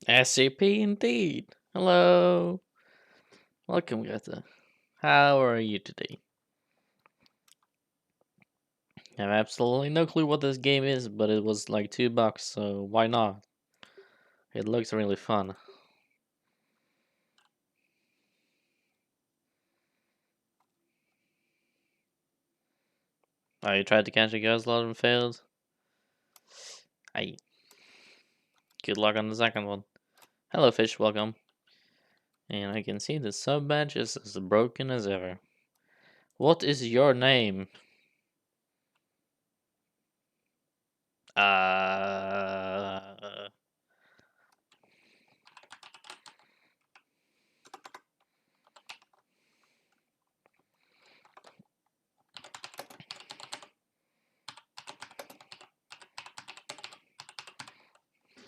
SCP indeed. Hello. Welcome, Greta. How are you today? I have absolutely no clue what this game is, but it was like $2, so why not? It looks really fun. Oh, you tried to catch a ghost lot and failed? Hey, good luck on the second one. Hello, fish, welcome. And I can see the sub badge is as broken as ever. What is your name? Uh.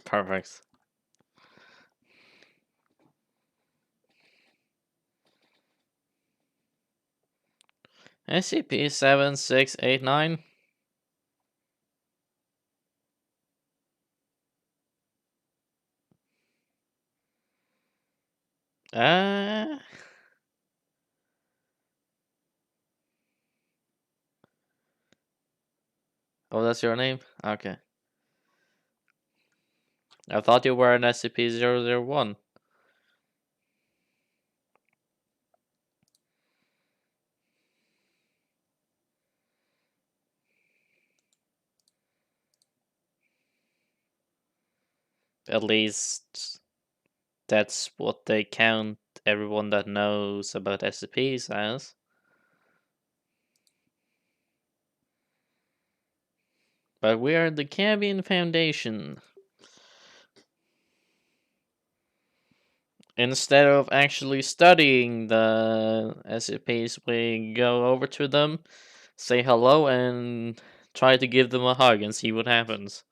Perfect. SCP-7689. Uh. Oh, that's your name? Okay. I thought you were an SCP-001. At least that's what they count everyone that knows about SCPs as. But we are the Caribbean Foundation. Instead of actually studying the SCPs, we go over to them, say hello, and try to give them a hug and see what happens.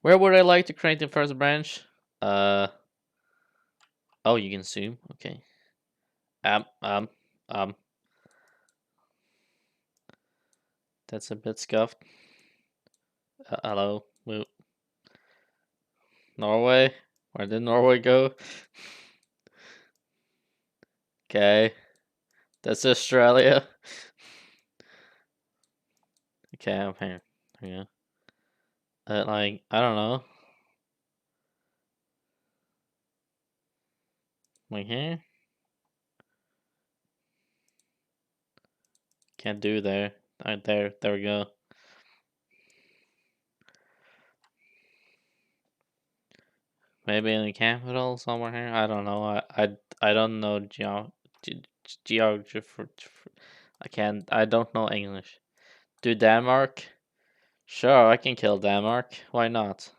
Where would I like to create the first branch? Uh. Oh, you can zoom. Okay. Um. Um. Um. That's a bit scuffed. Hello. Norway? Where did Norway go? Okay. That's Australia. Okay, I'm here. Yeah. Like, I don't know. Like here? Can't do there. Alright, there we go. Maybe in the capital somewhere here. I don't know. I don't know geography. I can't. I don't know English. Do Denmark? Sure, I can kill Denmark. Why not?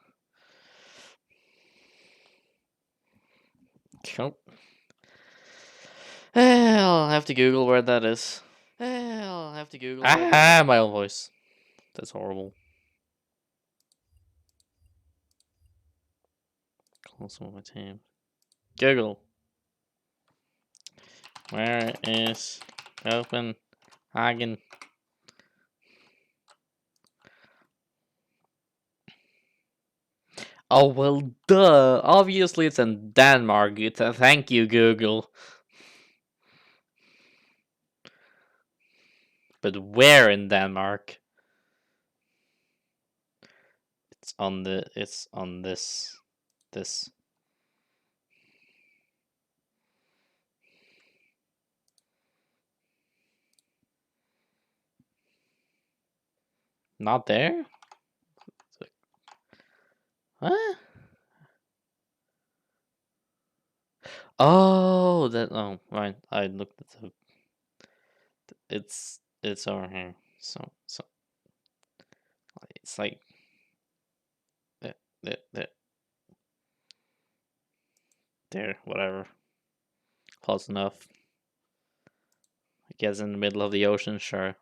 Cool. I'll have to Google where that is. I'll have to Google. Ah, my own voice. That's horrible. Close one my team. Google. Where is Copenhagen? Oh, well, duh. Obviously, it's in Denmark. Thank you, Google. But where in Denmark? It's on this. Not there? Huh? Oh, oh, right. I looked at the. It's over here. So it's like there, there, there, whatever. Close enough. I guess in the middle of the ocean, sure.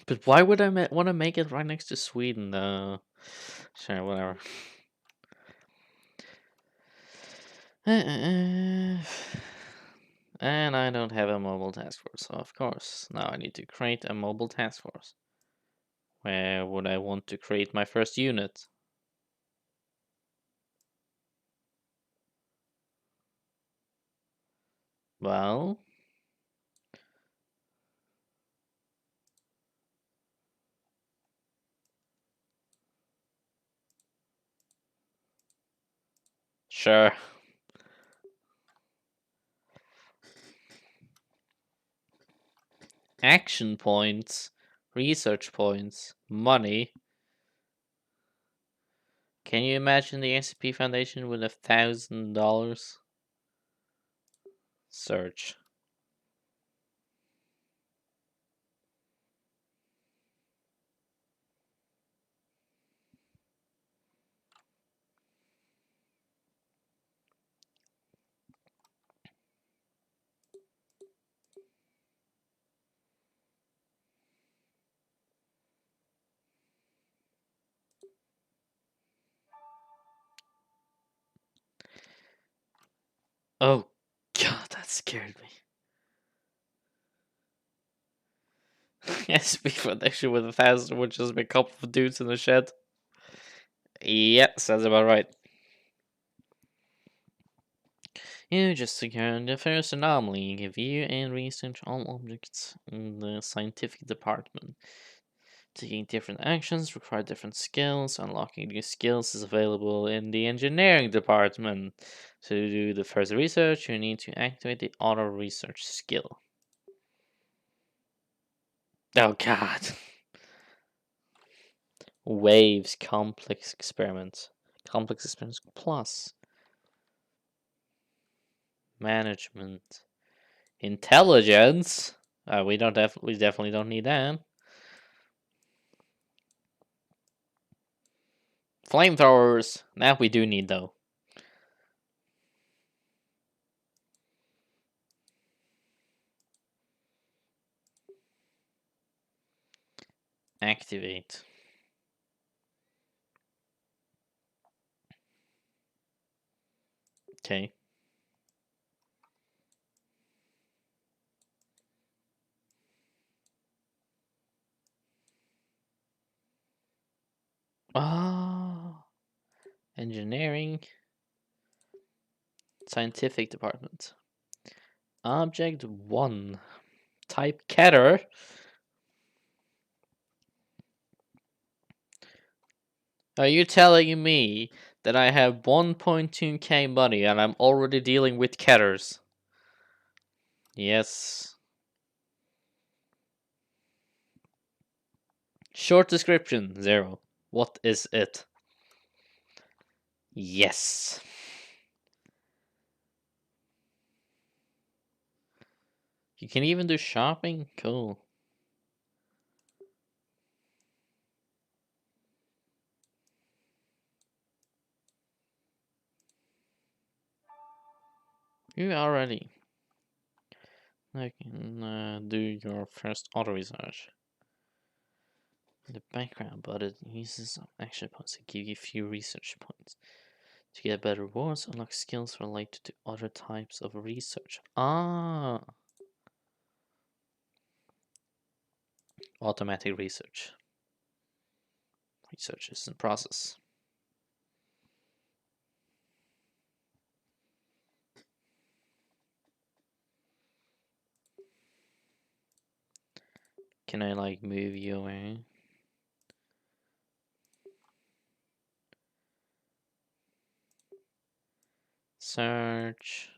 But why would I want to make it right next to Sweden, though? Sure, whatever. And I don't have a mobile task force, so of course, now I need to create a mobile task force. Where would I want to create my first unit? Well, sure. Action points, research points, money. Can you imagine the SCP Foundation with $1,000? Search. Oh, God, that scared me. SCP Foundation with 1,000 would just be a couple of dudes in the shed. Yep, sounds about right. You just secured the first anomaly. Give you and research all objects in the scientific department. Taking different actions require different skills. Unlocking new skills is available in the engineering department. To do the first research, you need to activate the auto research skill. Oh God. Waves complex experiments. Complex experiments plus management. Intelligence. We definitely don't need that. Flamethrowers. That we do need though. Activate. Okay. Oh, engineering. Scientific department. Object 1. Type Keter. Are you telling me that I have 1.2k money and I'm already dealing with Keters? Yes. Short description 0. What is it? Yes. You can even do shopping? Cool. You already. I can do your first auto research. In the background, but it uses some action points to give you few research points. To get better rewards, unlock skills related to other types of research. Ah, automatic research. Research is in process. Can I like move you away? Search.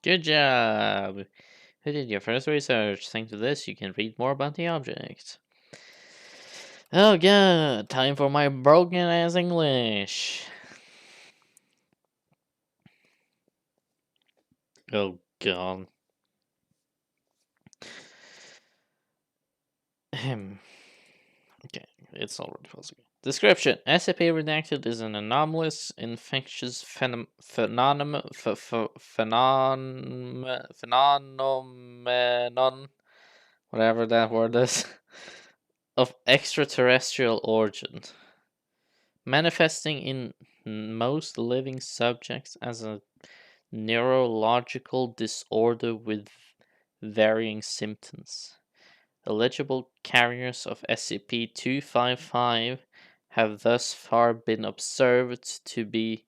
Good job! Who did your first research? Thanks to this, you can read more about the object. Oh god, time for my broken ass English. Oh god. Ahem. Okay, it's already possible. Description: SCP Redacted is an anomalous, infectious phenomenon phenomenon, whatever that word is, of extraterrestrial origin, manifesting in most living subjects as a neurological disorder with varying symptoms. Eligible carriers of SCP-255 have thus far been observed to be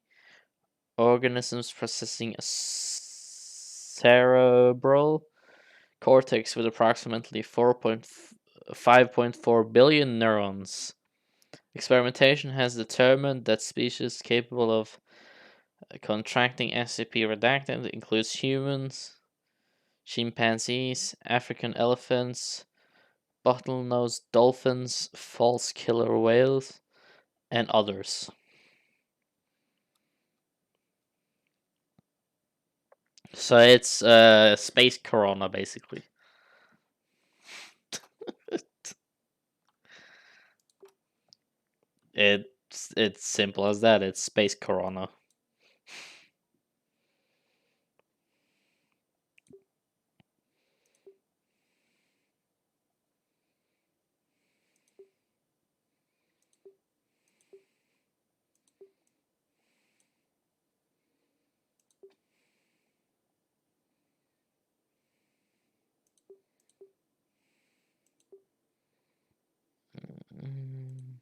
organisms possessing a cerebral cortex with approximately 5.4 billion neurons. Experimentation has determined that species capable of contracting SCP redacted includes humans, chimpanzees, African elephants, bottlenose dolphins, false killer whales, and others. So it's space corona, basically. It's simple as that. It's space corona. Mm,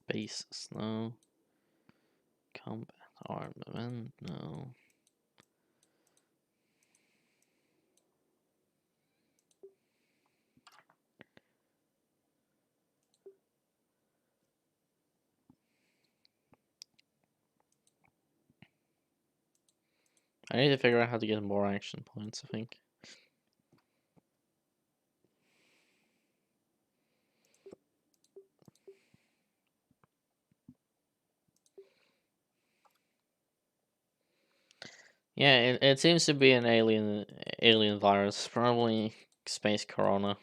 Bases, no. Combat armament, no. I need to figure out how to get more action points, I think. Yeah, it seems to be an alien virus, probably space corona,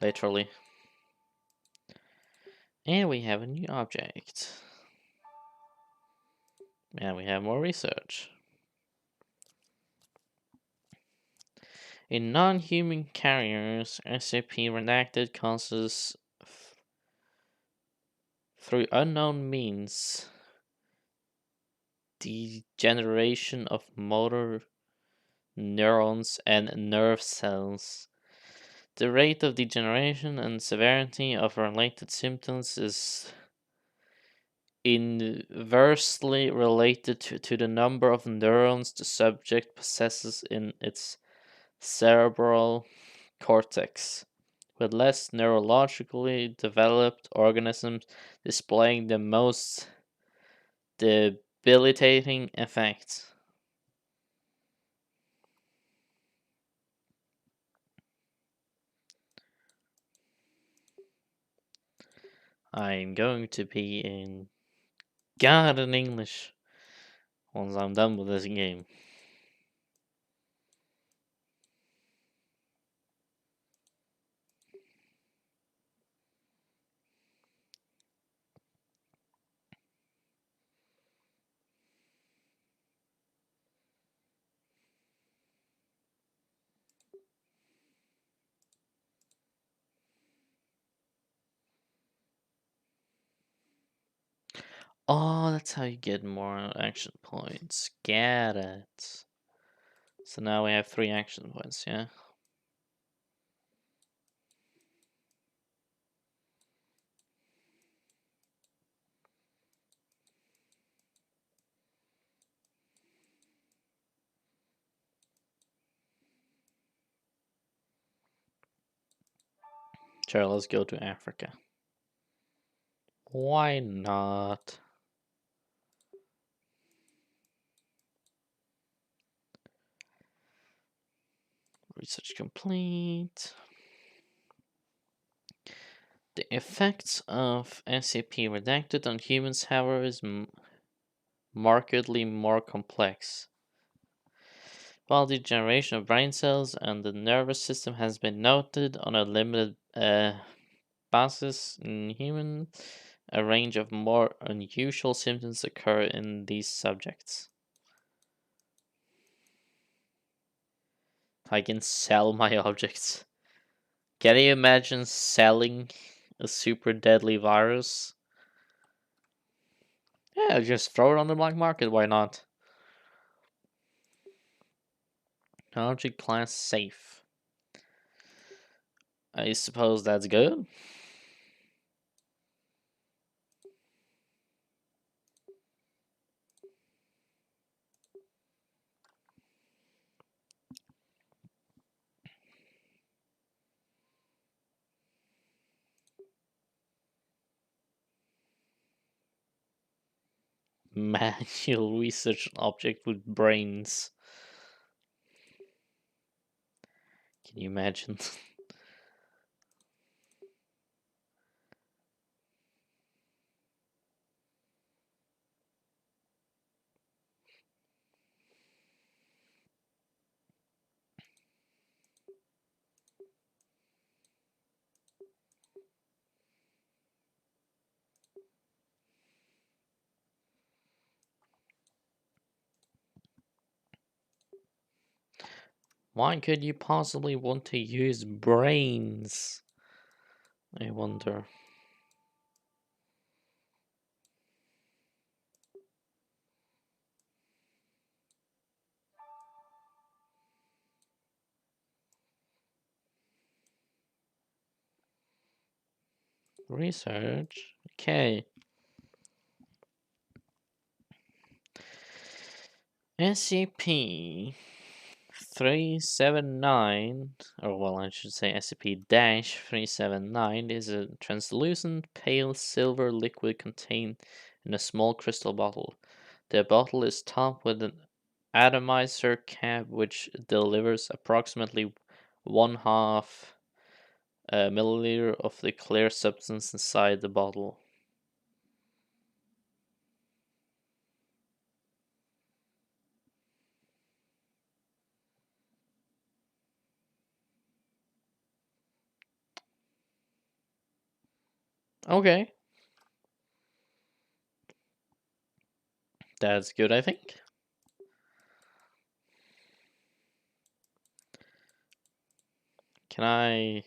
literally. And we have a new object. And we have more research. In non-human carriers, SCP redacted causes through unknown means degeneration of motor neurons and nerve cells. The rate of degeneration and severity of related symptoms is inversely related to the number of neurons the subject possesses in its cerebral cortex, with less neurologically developed organisms displaying the most debilitating effects. I'm going to be in God in English once I'm done with this game. Oh, that's how you get more action points. Get it. So now we have 3 action points, yeah? Sure, let's go to Africa. Why not? Research complete. The effects of SCP redacted on humans, however, is markedly more complex. While the degeneration of brain cells and the nervous system has been noted on a limited basis in humans, A range of more unusual symptoms occur in these subjects. I can sell my objects. Can you imagine selling a super deadly virus? Yeah, just throw it on the black market, why not? Object class safe. I suppose that's good. Manual research object with brains. Can you imagine? Why could you possibly want to use brains? I wonder. Research? Okay. SCP 379, or well, I should say SCP 379, is a translucent pale silver liquid contained in a small crystal bottle. The bottle is topped with an atomizer cap which delivers approximately 1/2 milliliter of the clear substance inside the bottle. Okay, that's good, I think. Can I?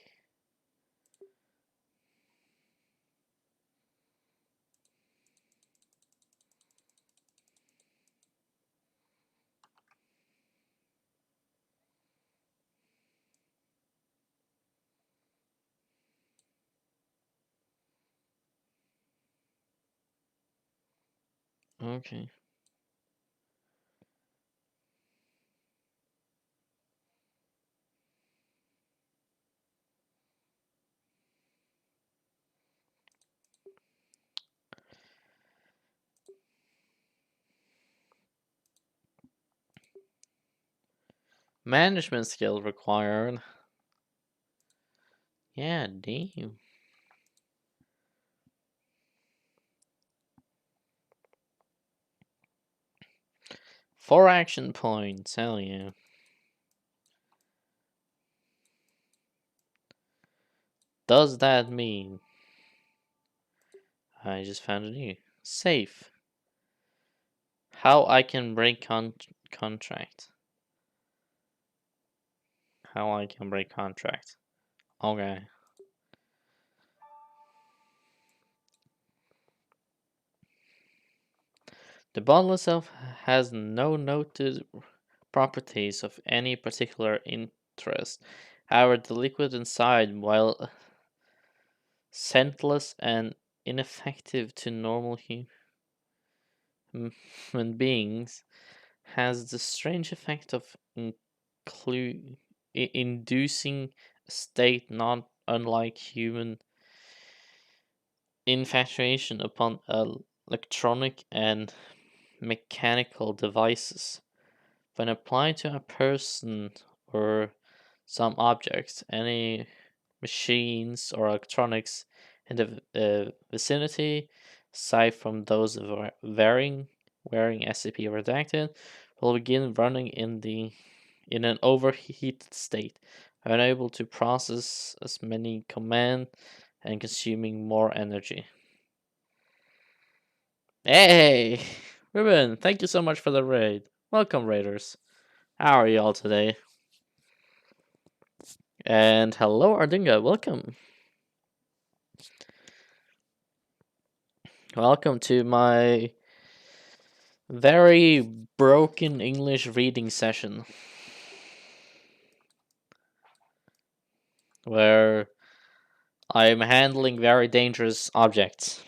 Okay. Management skill required. Yeah, damn. 4 action points. Hell yeah. Does that mean I just found a new safe? How I can break contract? How I can break contract? Okay. The bottle itself has no noted properties of any particular interest. However, the liquid inside, while scentless and ineffective to normal human beings, has the strange effect of inducing a state not unlike human infatuation upon electronic and mechanical devices. When applied to a person or some objects, any machines or electronics in the vicinity, aside from those wearing SCP redacted, will begin running in an overheated state, unable to process as many commands and consuming more energy. Hey, Ruben, thank you so much for the raid. Welcome, raiders. How are you all today? And hello, Ardinga. Welcome. Welcome to my very broken English reading session where I'm handling very dangerous objects.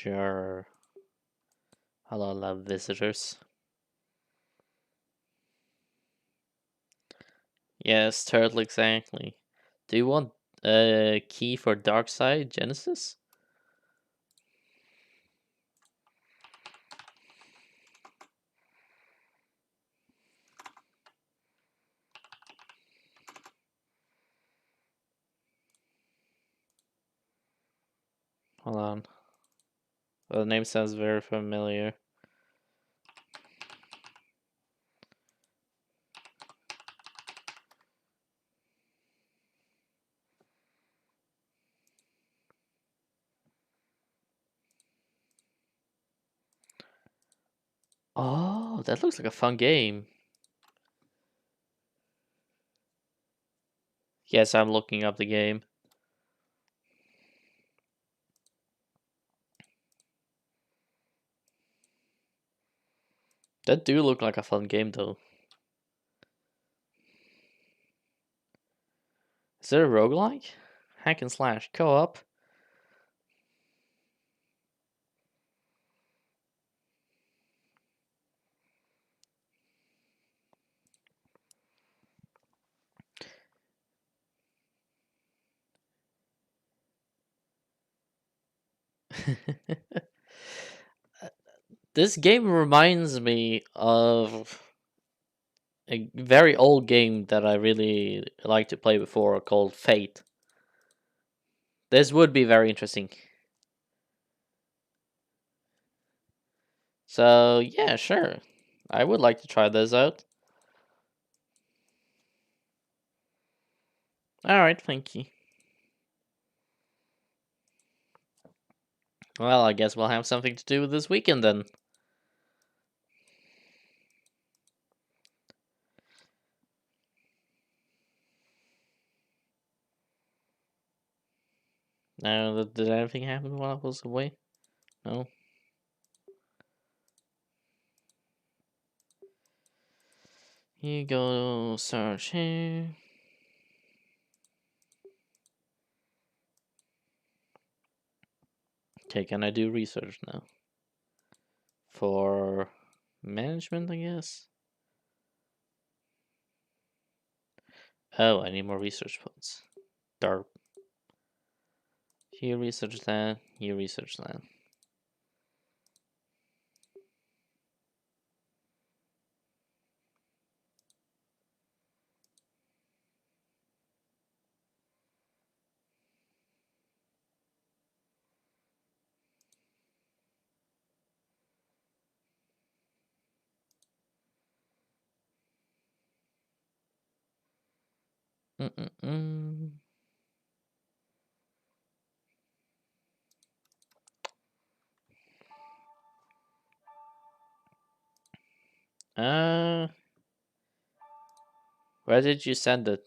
Sure. Hello, love visitors. Yes, turtle, exactly. Do you want a key for Dark Side Genesis? Hold on. The name sounds very familiar. Oh, that looks like a fun game. Yes, I'm looking up the game. That do look like a fun game though. Is it a roguelike? Hack and slash co-op? This game reminds me of a very old game that I really liked to play before called Fate. This would be very interesting. So, yeah, sure. I would like to try this out. Alright, thank you. Well, I guess we'll have something to do this weekend then. Now, did anything happen while I was away? No? You go search here. Okay, can I do research now? For management, I guess? Oh, I need more research points. Dark. You research that, you research that. Mm-mm-mm. Uh, where did you send it?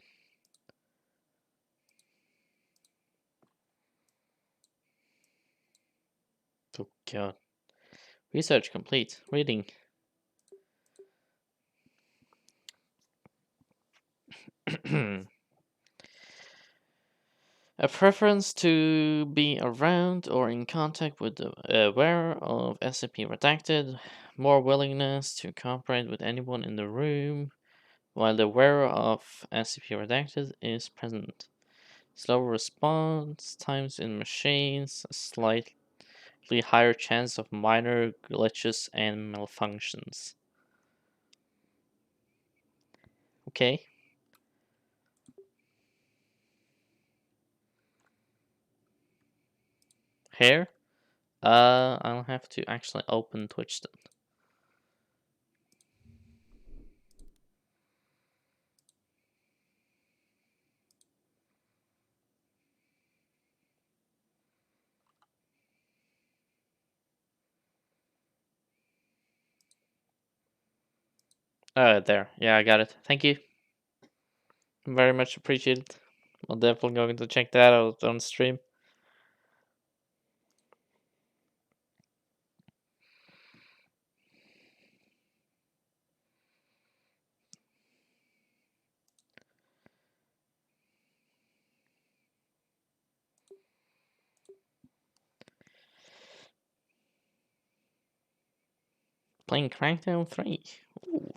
Oh god. Research complete. Reading. A preference to be around or in contact with the wearer of SCP Redacted. More willingness to cooperate with anyone in the room while the wearer of SCP Redacted is present. Slower response times in machines, a slightly higher chance of minor glitches and malfunctions. Okay. Here? I'll have to actually open Twitch then. There. Yeah, I got it. Thank you. Very much appreciated. I'm definitely going to check that out on stream. Playing Crackdown 3. Ooh.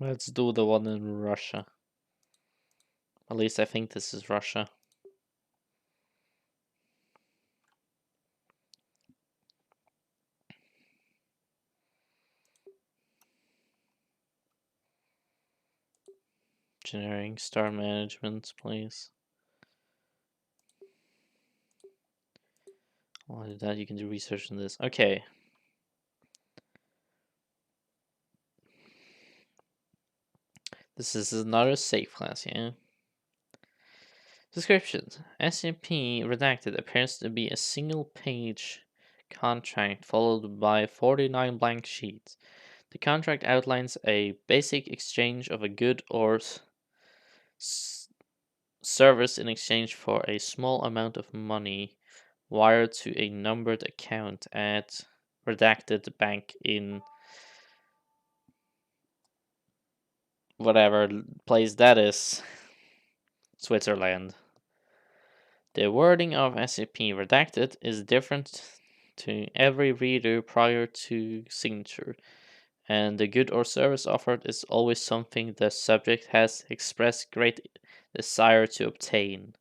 Let's do the one in Russia. At least I think this is Russia. Generating star management, please. While I do that, you can do research on this. Okay. This is another safe class, yeah? Description. SCP Redacted appears to be a single-page contract followed by 49 blank sheets. The contract outlines a basic exchange of a good or service in exchange for a small amount of money wired to a numbered account at Redacted Bank in whatever place that is, Switzerland. The wording of SCP Redacted is different to every reader prior to signature, and the good or service offered is always something the subject has expressed great desire to obtain.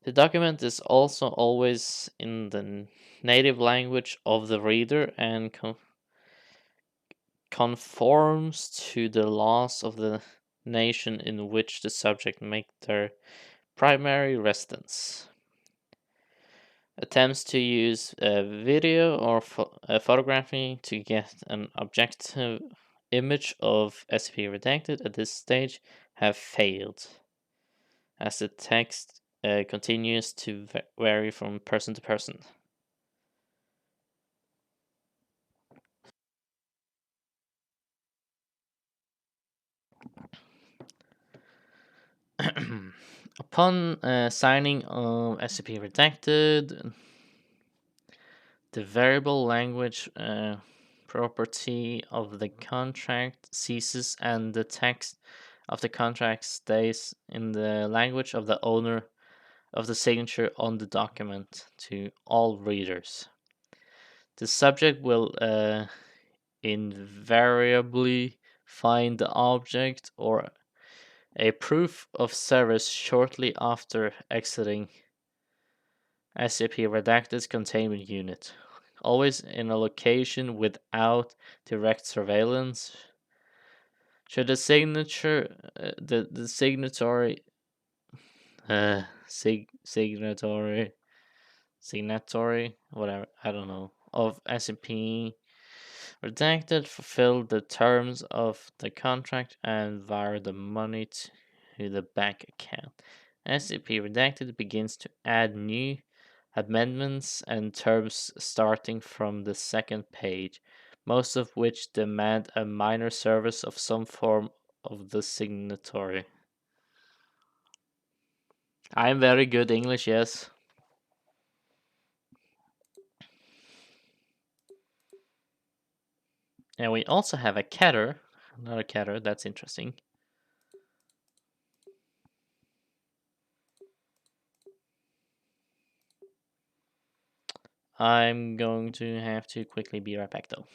The document is also always in the native language of the reader and conforms to the laws of the nation in which the subject make their primary residence. Attempts to use video or photography to get an objective image of SCP Redacted at this stage have failed, as the text continues to vary from person to person. Upon signing of SCP Redacted, the variable language property of the contract ceases and the text of the contract stays in the language of the owner of the signature on the document to all readers. The subject will invariably find the object or a proof of service shortly after exiting SCP Redacted's containment unit, always in a location without direct surveillance. Should the signature, the signatory, signatory, whatever, I don't know, of SCP Redacted fulfill the terms of the contract and wire the money to the bank account. SCP Redacted begins to add new amendments and terms starting from the second page, most of which demand a minor service of some form of the signatory. I'm very good English, yes. And we also have a catter, another catter, that's interesting. I'm going to have to quickly be right back though.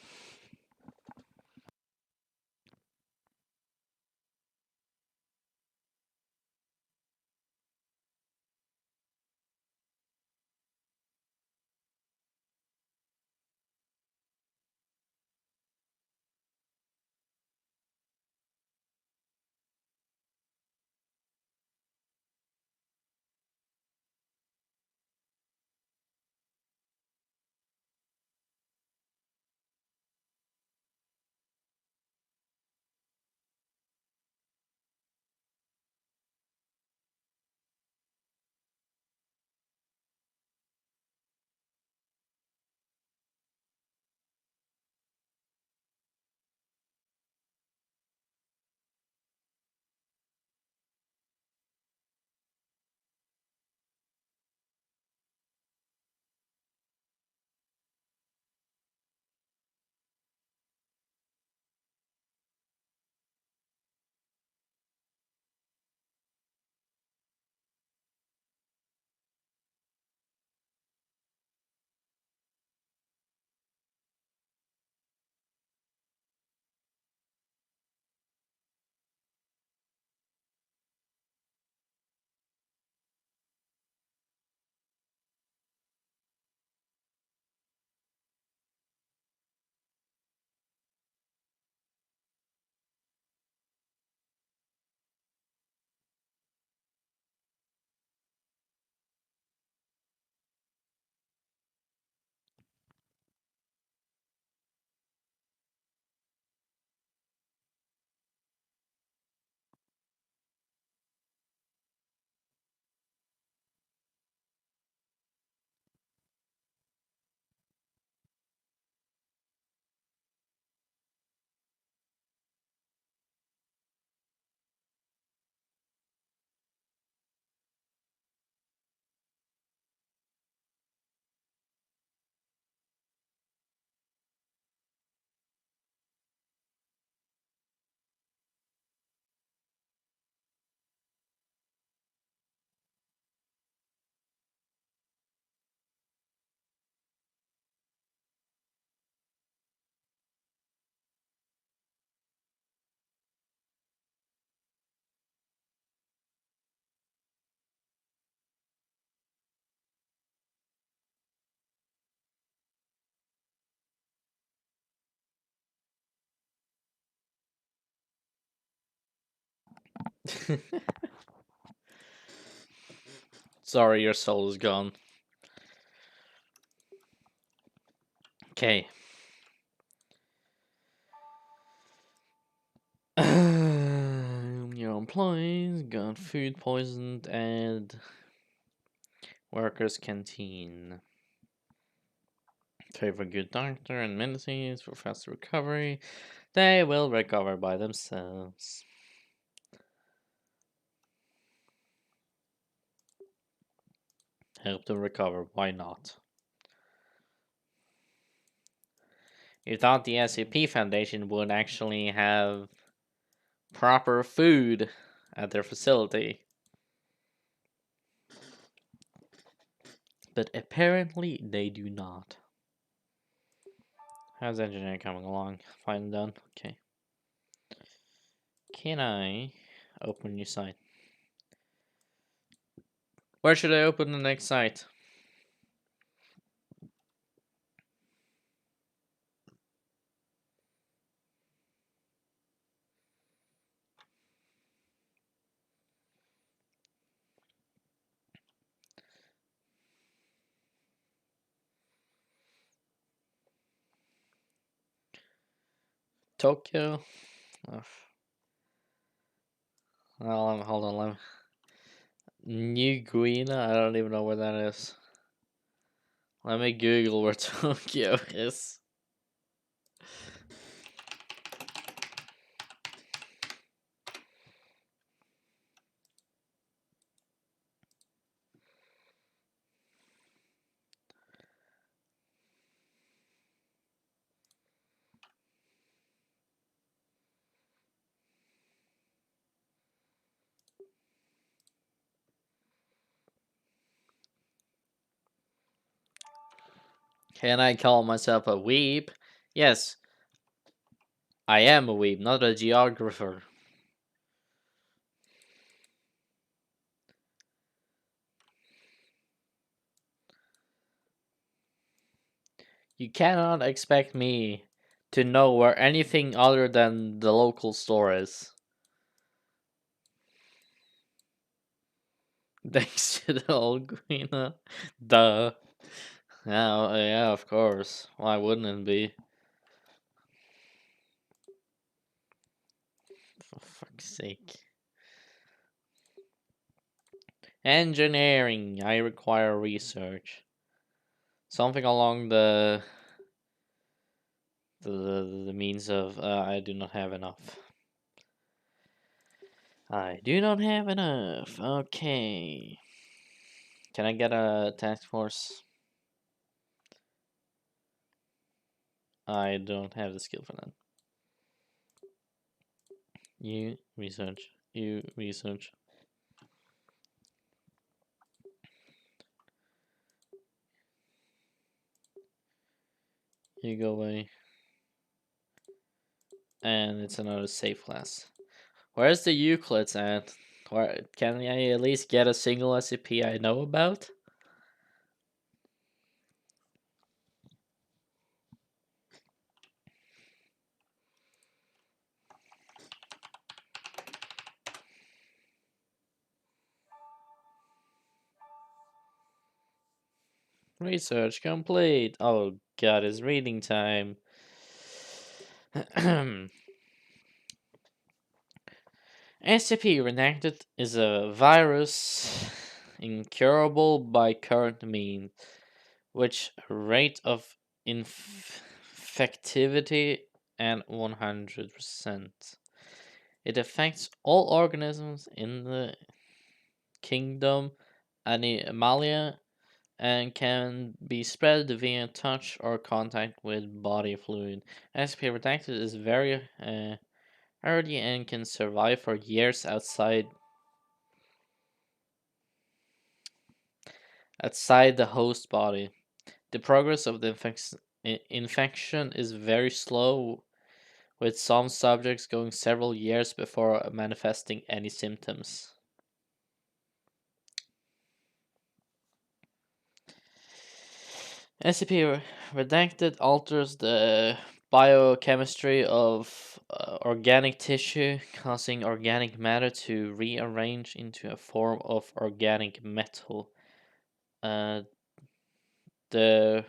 Sorry, your soul is gone. Okay. Your employees got food poisoned at workers' canteen. Pray for good doctor and medicines for faster recovery. They will recover by themselves. Help them recover. Why not? You thought the SCP Foundation would actually have proper food at their facility. But apparently they do not. How's engineering coming along? Fine and done? Okay. Can I open new site? Where should I open the next site? Tokyo? Oh, well, hold on, New Guinea? I don't even know where that is. Let me Google where Tokyo is. Can I call myself a weeb? Yes, I am a weeb, not a geographer. You cannot expect me to know where anything other than the local store is. Thanks to the old queen. Duh. Yeah, of course. Why wouldn't it be? For fuck's sake. Engineering. I require research. Something along the means of I do not have enough. I do not have enough. Okay. Can I get a task force? I don't have the skill for that. You research. You research. You go away. And it's another safe class. Where's the Euclids at? Where can I at least get a single SCP I know about? Research complete. Oh god, it's reading time. SCP Redacted is a virus incurable by current means, which rate of infectivity at 100%. It affects all organisms in the kingdom Animalia and can be spread via touch or contact with body fluid. SCP Redacted is very hardy and can survive for years outside the host body. The progress of the infection is very slow, with some subjects going several years before manifesting any symptoms. SCP Redacted alters the biochemistry of organic tissue, causing organic matter to rearrange into a form of organic metal. Uh, the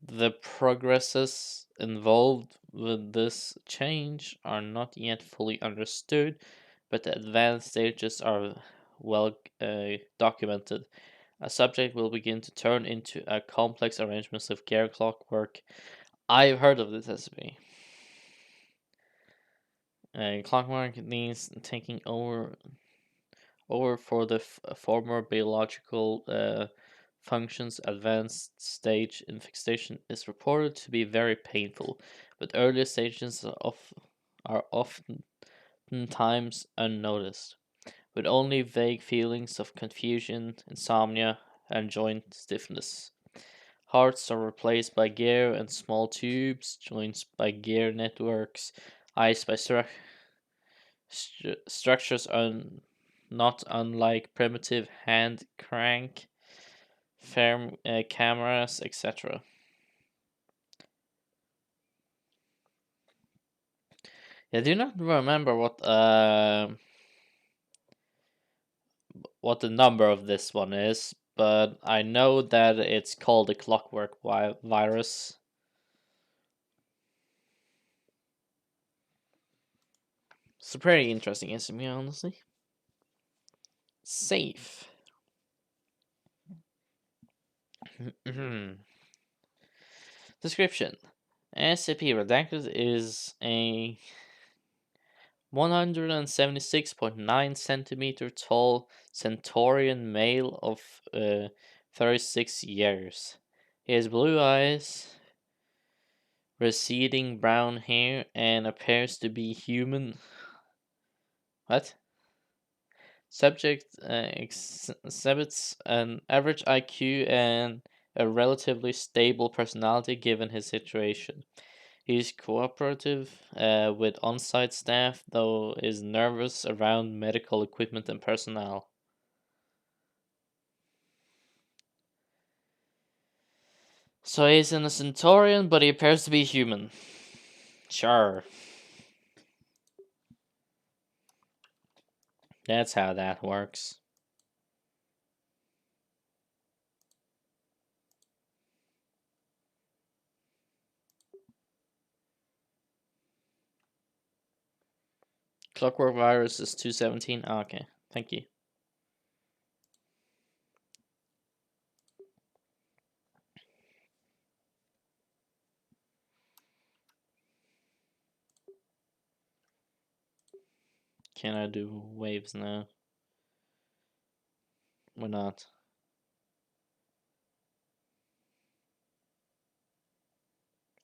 the progresses involved with this change are not yet fully understood, but the advanced stages are well documented. A subject will begin to turn into a complex arrangements of gear clockwork. I've heard of this SCP. Clockwork means taking over for the former biological functions. Advanced stage infestation is reported to be very painful, but earlier stages are oftentimes unnoticed, with only vague feelings of confusion, insomnia, and joint stiffness. Hearts are replaced by gear and small tubes, joints by gear networks, eyes by structures not unlike primitive hand crank, firm cameras, etc. I do not remember what the number of this one is, but I know that it's called the clockwork virus. It's a pretty interesting SME, honestly. Safe. Description: SCP Redacted is a 176.9 centimeter tall Centaurian male of 36 years. He has blue eyes, receding brown hair, and appears to be human. What? Subject exhibits an average IQ and a relatively stable personality given his situation. He's cooperative with on-site staff, though is nervous around medical equipment and personnel. So he's in a Centaurian, but he appears to be human. Sure. That's how that works. Clockwork virus is 217. Okay, thank you. Can I do waves now? Or not?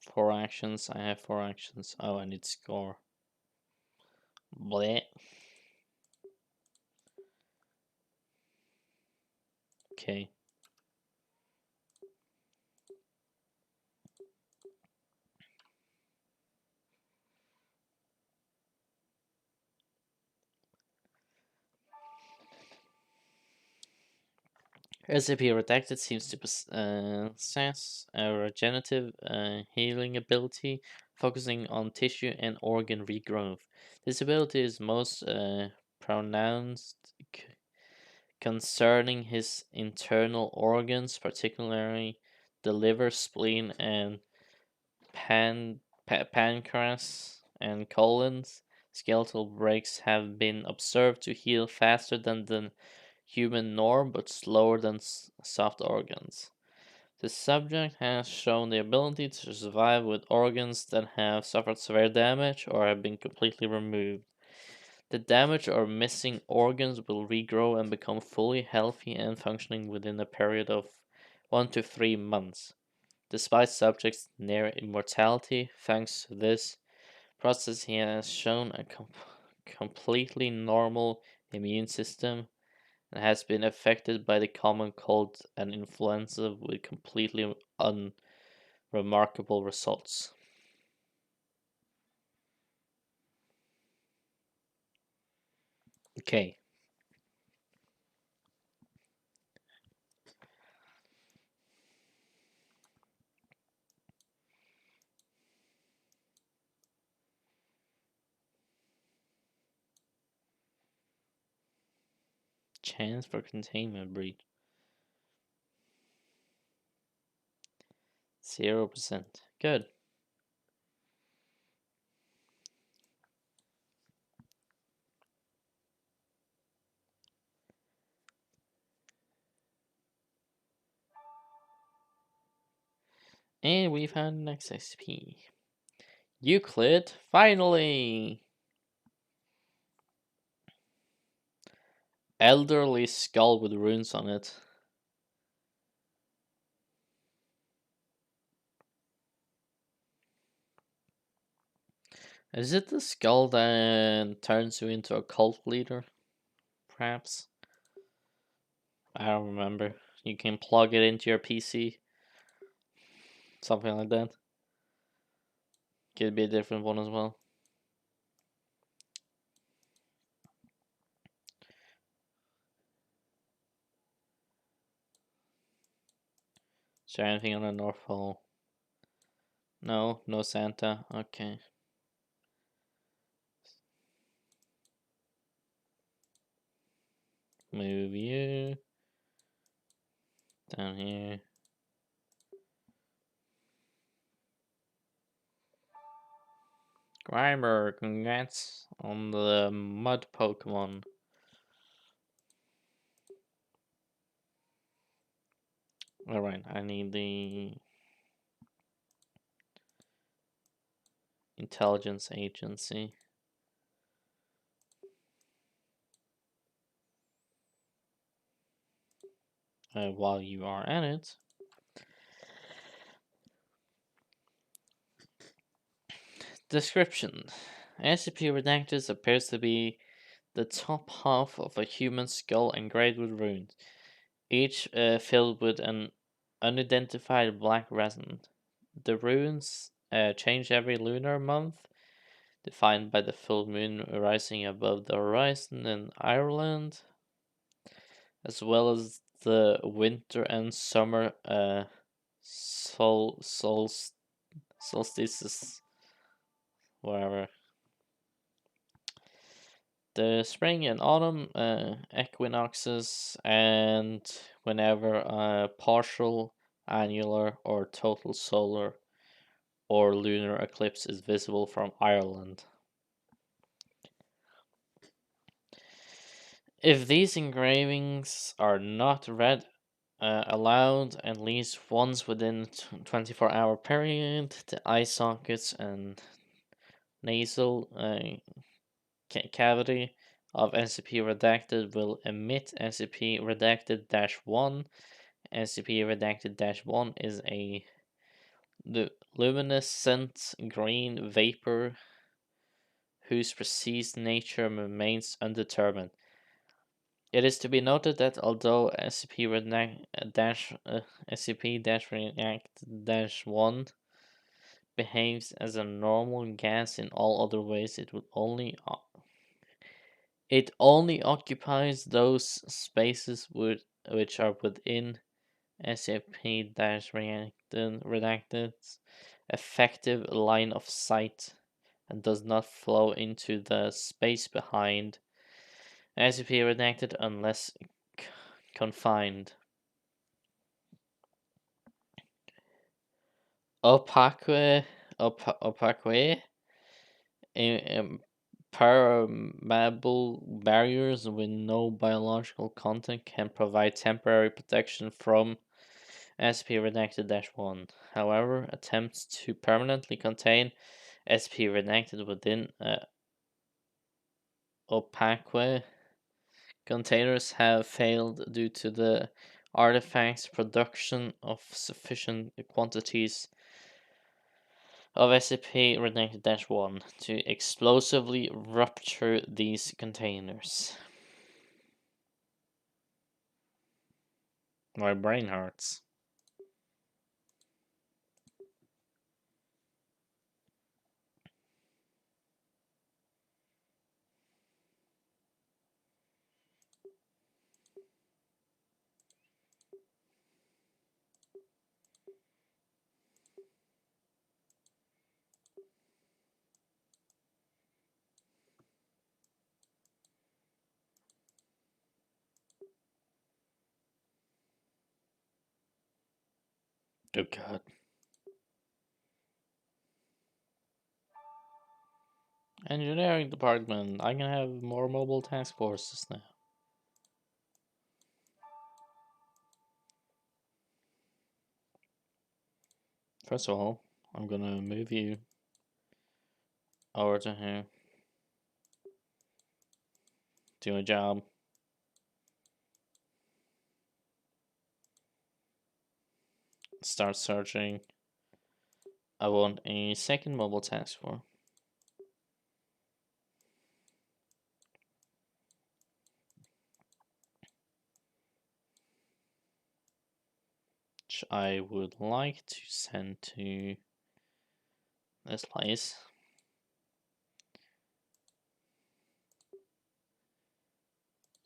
4 actions. I have 4 actions. Oh, I need score. Bleh. Okay. SCP Redacted seems to possess a regenerative healing ability, focusing on tissue and organ regrowth. This ability is most pronounced concerning his internal organs, particularly the liver, spleen, and pancreas and colons. Skeletal breaks have been observed to heal faster than the human norm, but slower than soft organs. The subject has shown the ability to survive with organs that have suffered severe damage or have been completely removed. The damaged or missing organs will regrow and become fully healthy and functioning within a period of 1 to 3 months. Despite subject's near immortality, thanks to this process, he has shown a completely normal immune system and has been affected by the common cold and influenza with completely unremarkable results. Okay. chance for containment breach? 0%. Good. And we found the next SCP. Euclid, finally! Elderly skull with runes on it. Is it the skull that turns you into a cult leader? Perhaps? I don't remember. You can plug it into your PC. Something like that. Could be a different one as well. Is there anything on the North Pole? No, no Santa. Okay. Move you down here. Grimer, congrats on the mud Pokemon. Alright, I need the intelligence agency. While you are at it, description. SCP Redactus appears to be the top half of a human skull engraved with runes, each filled with an unidentified black resin. The runes change every lunar month, defined by the full moon rising above the horizon in Ireland, as well as the winter and summer solstices, whatever. The spring and autumn equinoxes, and whenever a partial, annular, or total solar or lunar eclipse is visible from Ireland. If these engravings are not read aloud at least once within a 24-hour period, the eye sockets and nasal cavity of SCP Redacted will emit SCP Redacted 1. SCP Redacted 1 is a luminescent green vapor whose precise nature remains undetermined. It is to be noted that although SCP-React-1 behaves as a normal gas in all other ways, it only occupies those spaces which are within SCP-Redacted's effective line of sight and does not flow into the space behind SCP Redacted unless confined. Opaque impermeable barriers with no biological content can provide temporary protection from SCP Redacted-1. However, attempts to permanently contain SCP Redacted within opaque containers have failed due to the artifact's production of sufficient quantities of SCP-1 to explosively rupture these containers. My brain hurts. Oh god. Engineering department. I can have more mobile task forces now. First of all, I'm gonna move you over to here. Do a job. Start searching. I want a second mobile task force. Which I would like to send to this place.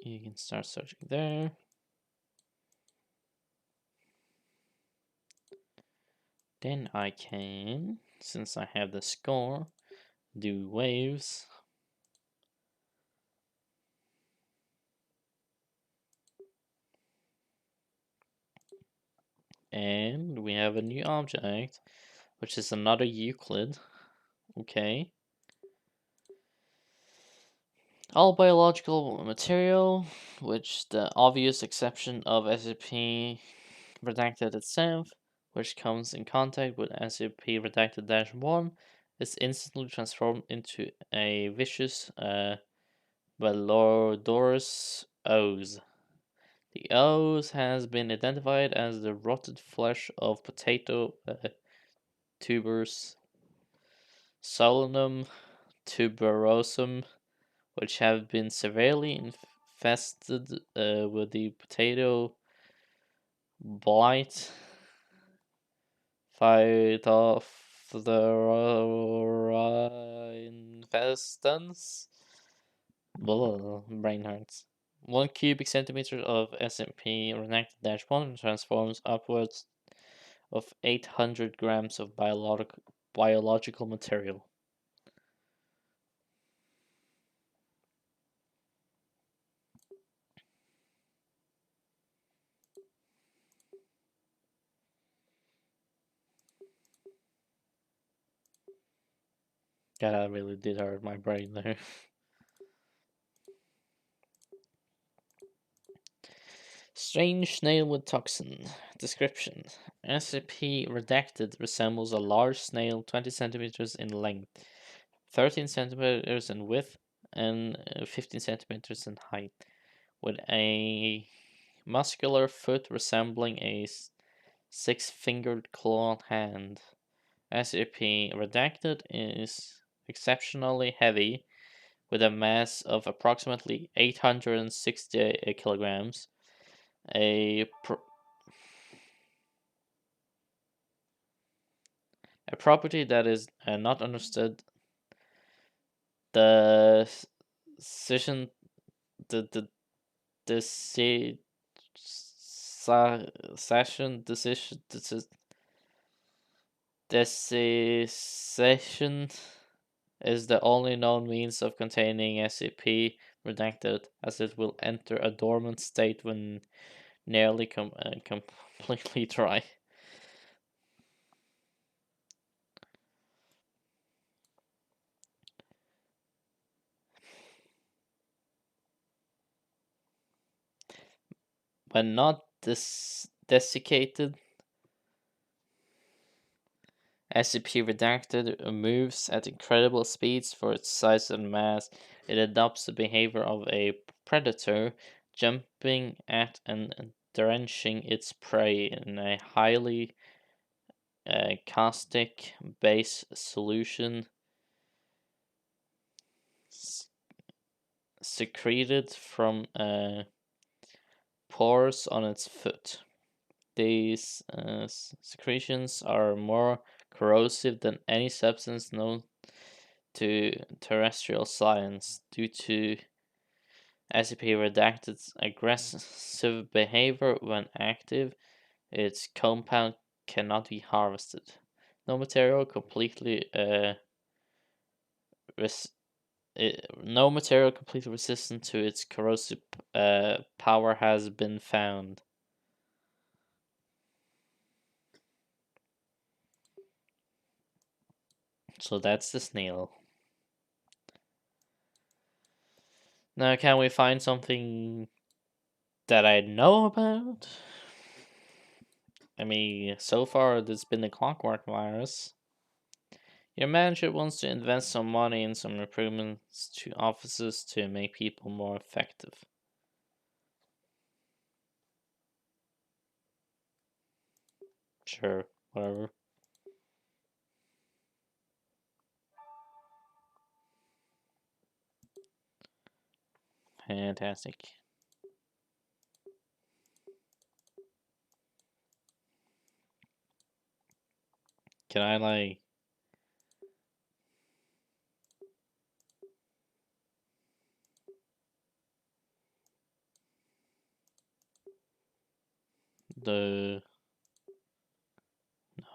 You can start searching there. Then I can, since I have the score, do waves. And we have a new object, which is another Euclid. Okay. All biological material, which the obvious exception of SCP redacted itself, which comes in contact with SCP redacted 1, is instantly transformed into a vicious Velodorus O's. The O's has been identified as the rotted flesh of potato tubers, Solanum tuberosum, which have been severely infested with the potato blight Phytophthora infestans. Blah, brain hurts. 1 cubic centimeter of SMP renacted 1 transforms upwards of 800 grams of biological material. That really did hurt my brain there. Strange snail with toxin. Description: SCP redacted resembles a large snail 20 centimeters in length, 13 centimeters in width, and 15 centimeters in height, with a muscular foot resembling a six-fingered clawed hand. SCP redacted is exceptionally heavy, with a mass of approximately 860 kilograms. A, a property that is not understood. The decision, the decision, decision is the only known means of containing SCP redacted, as it will enter a dormant state when nearly completely dry. When not desiccated, SCP redacted moves at incredible speeds for its size and mass. It adopts the behavior of a predator, jumping at and drenching its prey in a highly caustic base solution secreted from pores on its foot. These secretions are more corrosive than any substance known to terrestrial science due to SCP Redacted's aggressive behavior when active. Its compound cannot be harvested. No material completely res- no material completely resistant to its corrosive power has been found. So that's the snail. Now, can we find something that I know about? I mean, so far there's been the clockwork virus. Your manager wants to invest some money in some improvements to offices to make people more effective. Sure, whatever. Fantastic. Can I like the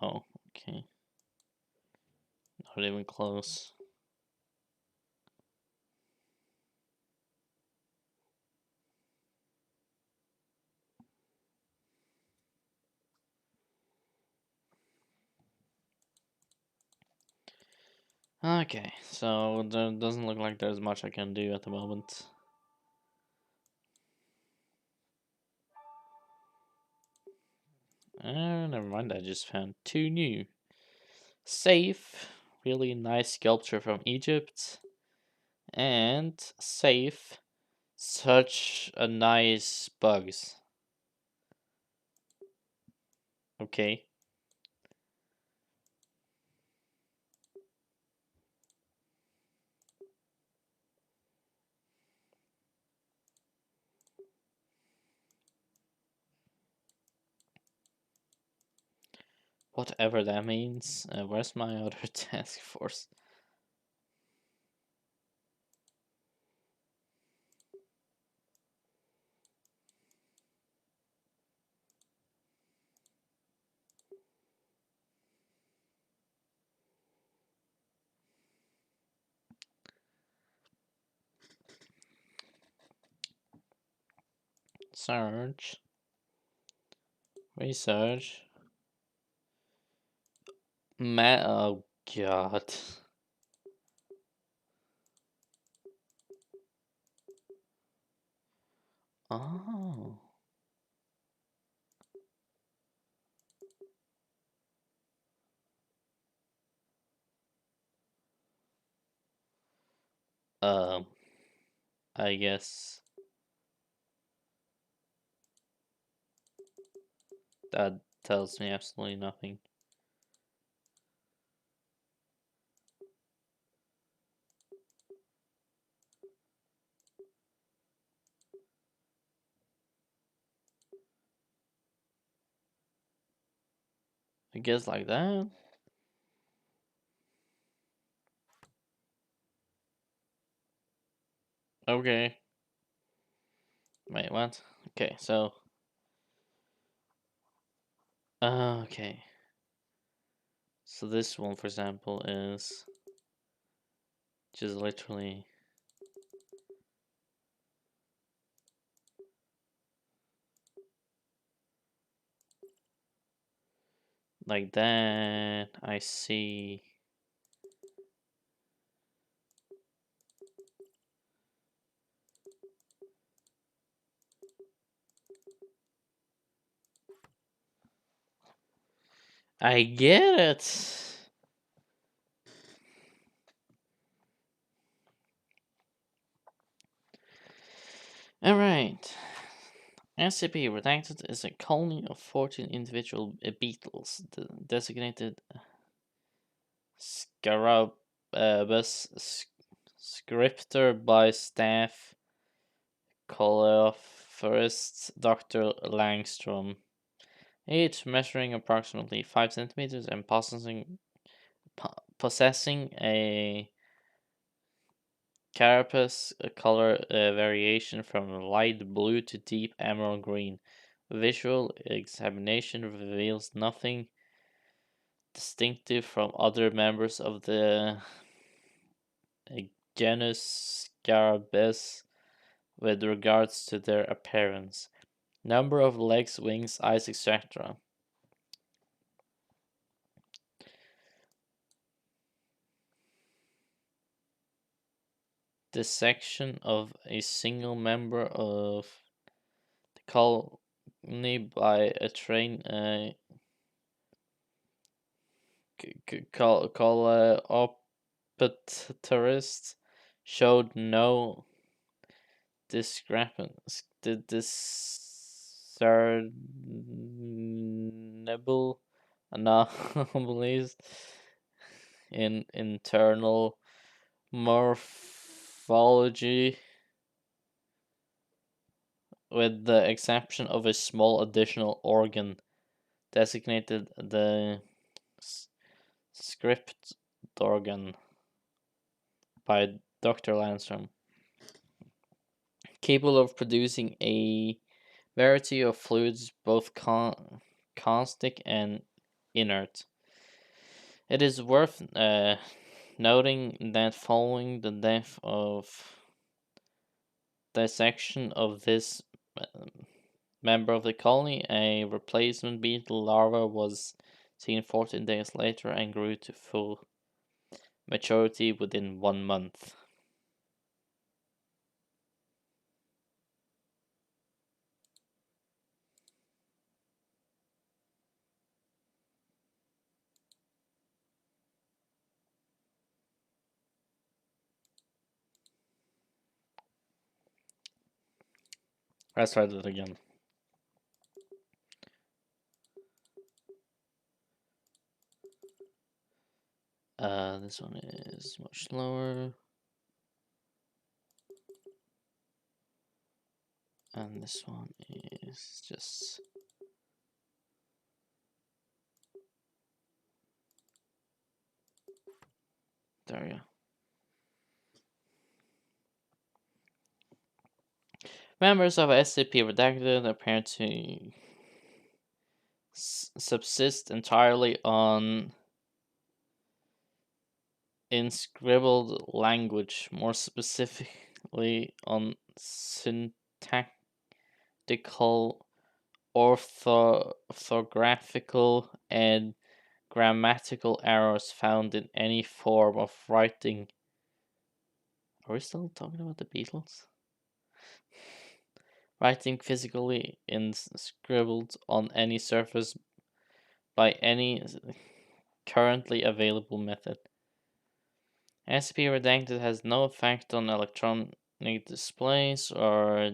no, okay. Not even close. Okay, so there doesn't look like there's much I can do at the moment. Never mind, I just found two new. Safe, really nice sculpture from Egypt. And safe, such a nice bugs. Okay. Whatever that means. Where's my other task force? Search. Research. Oh god. Oh. Um, I guess that tells me absolutely nothing. I guess like that. Okay. Wait, what? Okay, so okay. So this one, for example, is just literally like that. I see. I get it. All right. SCP Redacted is a colony of 14 individual beetles designated Scarabus scripter by staff coleopterist Dr. Langstrom, each measuring approximately 5 centimeters and possessing a carapace color variation from light blue to deep emerald green. Visual examination reveals nothing distinctive from other members of the genus Scarabus with regards to their appearance, number of legs, wings, eyes, etc. dissection of a single member of the colony by a train coleopterist showed no discernible anomalies in internal morphology, with the exception of a small additional organ designated the script organ by Dr. Landstrom, capable of producing a variety of fluids, both caustic and inert. It is worth noting that following the death of dissection of this member of the colony, a replacement beetle larva was seen 14 days later and grew to full maturity within 1 month. Let's try that again. This one is much slower. And this one is just... There we go. Members of SCP Redacted appear to subsist entirely on inscribbled language, more specifically on syntactical, orthographical, and grammatical errors found in any form of writing. Are we still talking about the Beatles? Writing physically inscribbled on any surface by any currently available method. SCP Redacted has no effect on electronic displays or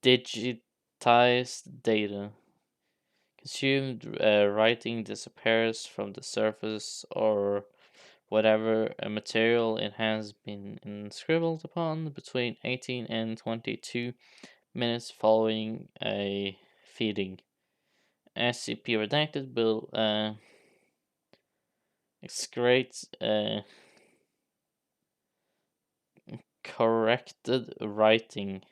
digitized data. Consumed writing disappears from the surface or whatever material it has been inscribbled upon between 18 and 22 minutes following a feeding. SCP Redacted will excrete corrected writing,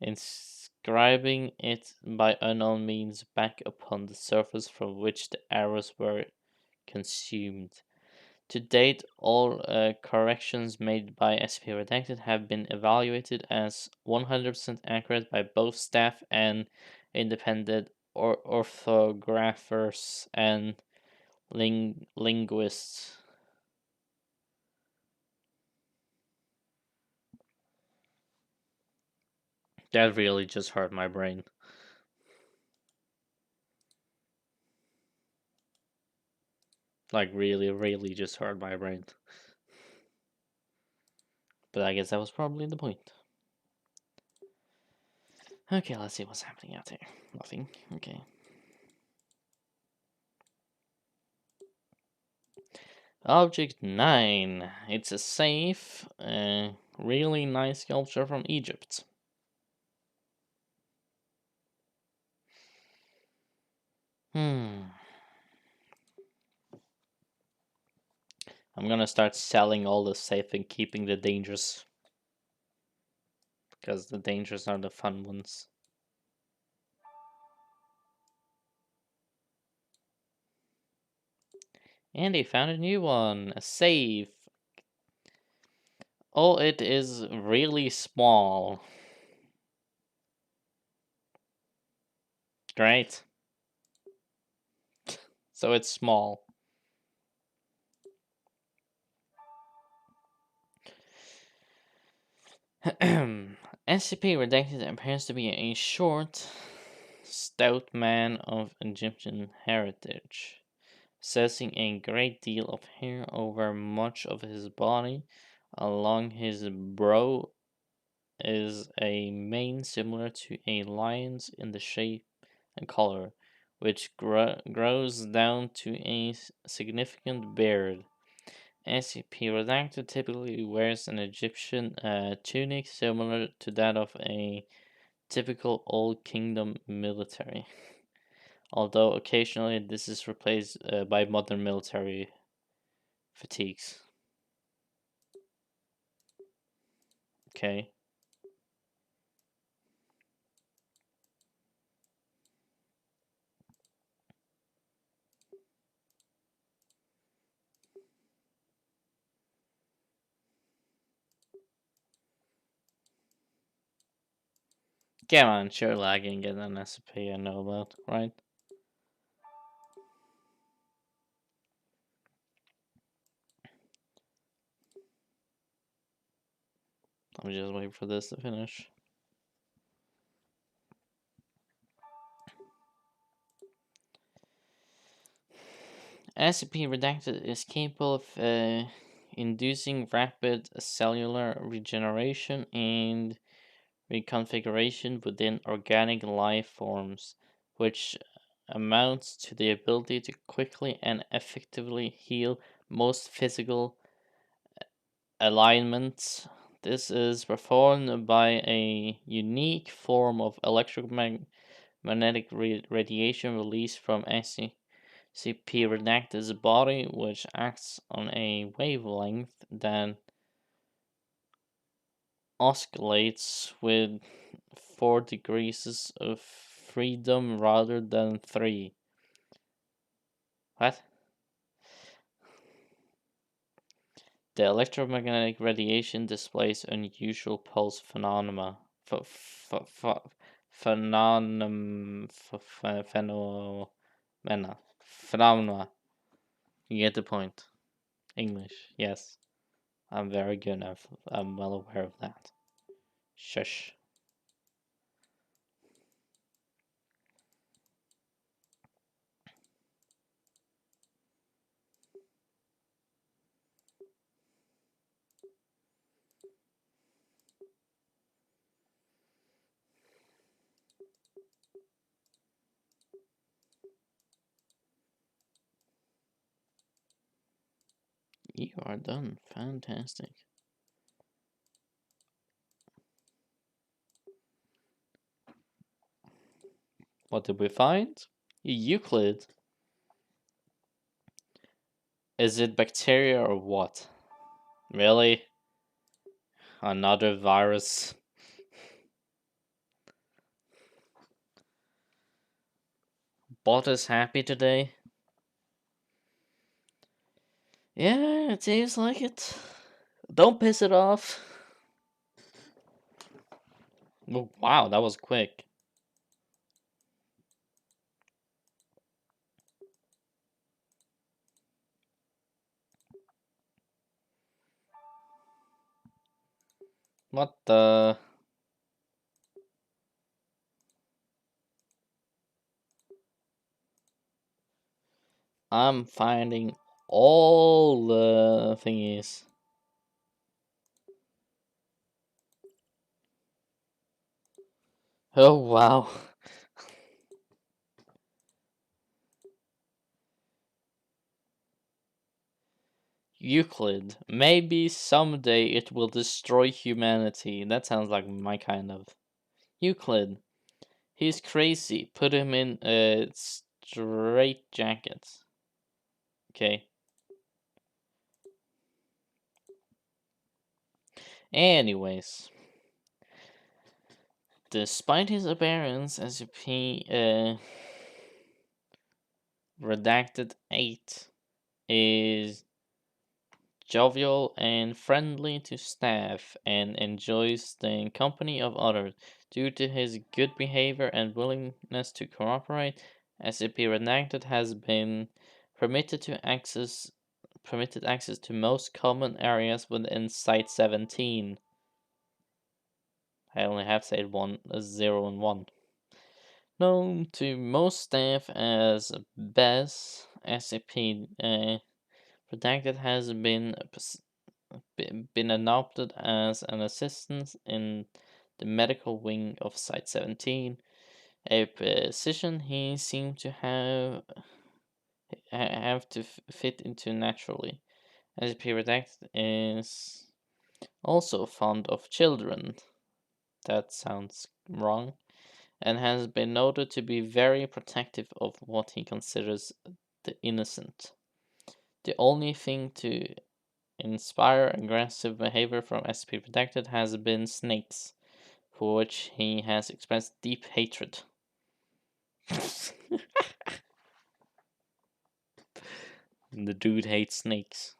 inscribing it by unknown means back upon the surface from which the errors were consumed. To date, all corrections made by SCP Redacted have been evaluated as 100% accurate by both staff and independent orthographers and linguists. That really just hurt my brain. Like, really, really just hurt my brain. But I guess that was probably the point. Okay, let's see what's happening out here. Nothing. Okay. Object 9. It's a safe, really nice sculpture from Egypt. I'm gonna start selling all the safe and keeping the dangerous. Because the dangerous are the fun ones. And they found a new one. A safe. Oh, it is really small. Great. So it's small. SCP Redacted appears to be a short, stout man of Egyptian heritage, possessing a great deal of hair over much of his body. Along his brow is a mane similar to a lion's in the shape and color, which grows down to a significant beard. SCP Redacted typically wears an Egyptian tunic similar to that of a typical Old Kingdom military, although occasionally this is replaced by modern military fatigues. Okay. Come on, sure lagging get an SCP I know about, right? Let me just wait for this to finish. SCP Redacted is capable of inducing rapid cellular regeneration and reconfiguration within organic life forms, which amounts to the ability to quickly and effectively heal most physical ailments. This is performed by a unique form of electromagnetic radiation released from SCP Redacted's body, which acts on a wavelength that oscillates with 4 degrees of freedom rather than 3. What? The electromagnetic radiation displays unusual pulse phenomena. Phenomena. Phenomena. You get the point. English, yes. I'm very good. I'm well aware of that. Shush. You are done. Fantastic. What did we find? Euclid. Is it bacteria or what? Really? Another virus? Bot is happy today? Yeah, it seems like it. Don't piss it off. Oh, wow, that was quick. What the? I'm finding all the thingies. Oh, wow. Euclid. Maybe someday it will destroy humanity. That sounds like my kind of. Euclid. He's crazy. Put him in a straight jacket. Okay. Anyways. Despite his appearance as a Redacted 8 is jovial and friendly to staff and enjoys the company of others. Due to his good behavior and willingness to cooperate, SCP Redacted has been permitted to access permitted access to most common areas within Site 17. I only have said 0 and 1. Known to most staff as BES, SCP Redacted has been adopted as an assistant in the medical wing of Site 17, a position he seemed to have to fit into naturally. SCP Redacted is also fond of children. That sounds wrong. And has been noted to be very protective of what he considers the innocent. The only thing to inspire aggressive behavior from SCP Protected has been snakes, for which he has expressed deep hatred. The dude hates snakes.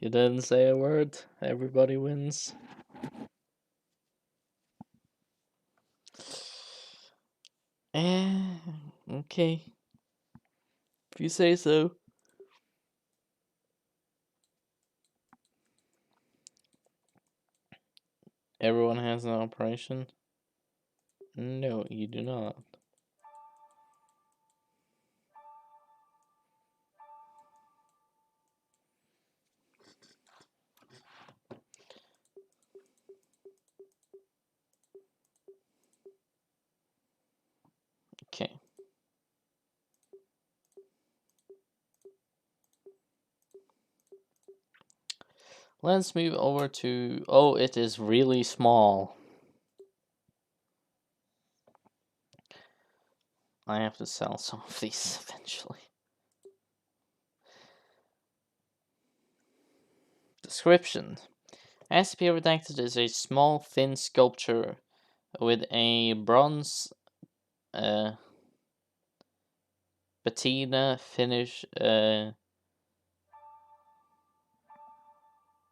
You didn't say a word. Everybody wins. Okay. If you say so. Everyone has an operation? No, you do not. Okay. Let's move over to. Oh, it is really small. I have to sell some of these eventually. Description: SCP Redacted is a small, thin sculpture with a bronze patina finish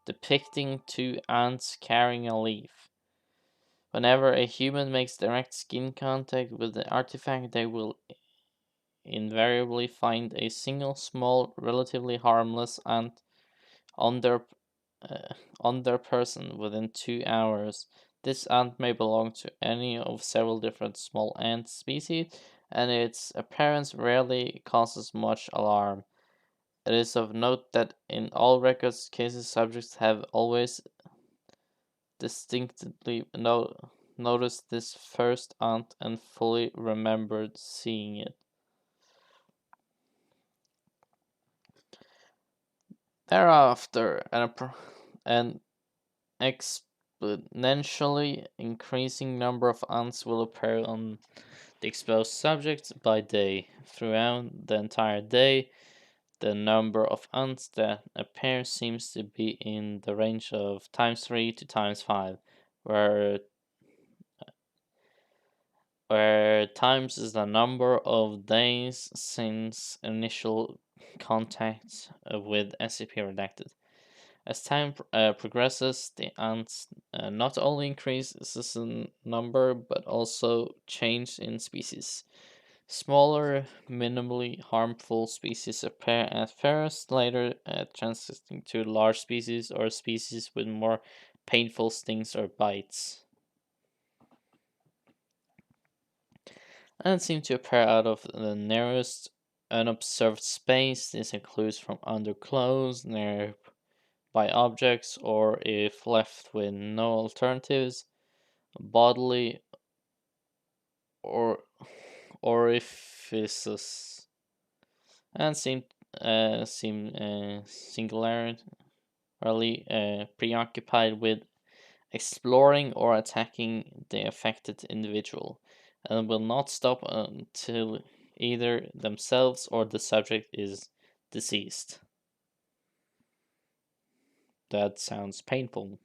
depicting two ants carrying a leaf. Whenever a human makes direct skin contact with the artifact, they will invariably find a single small, relatively harmless ant on their person within 2 hours. This ant may belong to any of several different small ant species, and its appearance rarely causes much alarm. It is of note that in all records cases, subjects have always distinctly noticed this first ant and fully remembered seeing it. Thereafter, an exponentially increasing number of ants will appear on the exposed subjects by day. Throughout the entire day, the number of ants that appear seems to be in the range of times 3 to times 5, where times is the number of days since initial contact with SCP Redacted. As time progresses, the ants not only increases in number but also change in species. Smaller, minimally harmful species appear at first, later transitioning to large species or species with more painful stings or bites. And seem to appear out of the nearest unobserved space. This includes from under clothes, nearby objects, or if left with no alternatives, bodily or orifices, and seem singularly preoccupied with exploring or attacking the affected individual, and will not stop until either themselves or the subject is deceased. That sounds painful.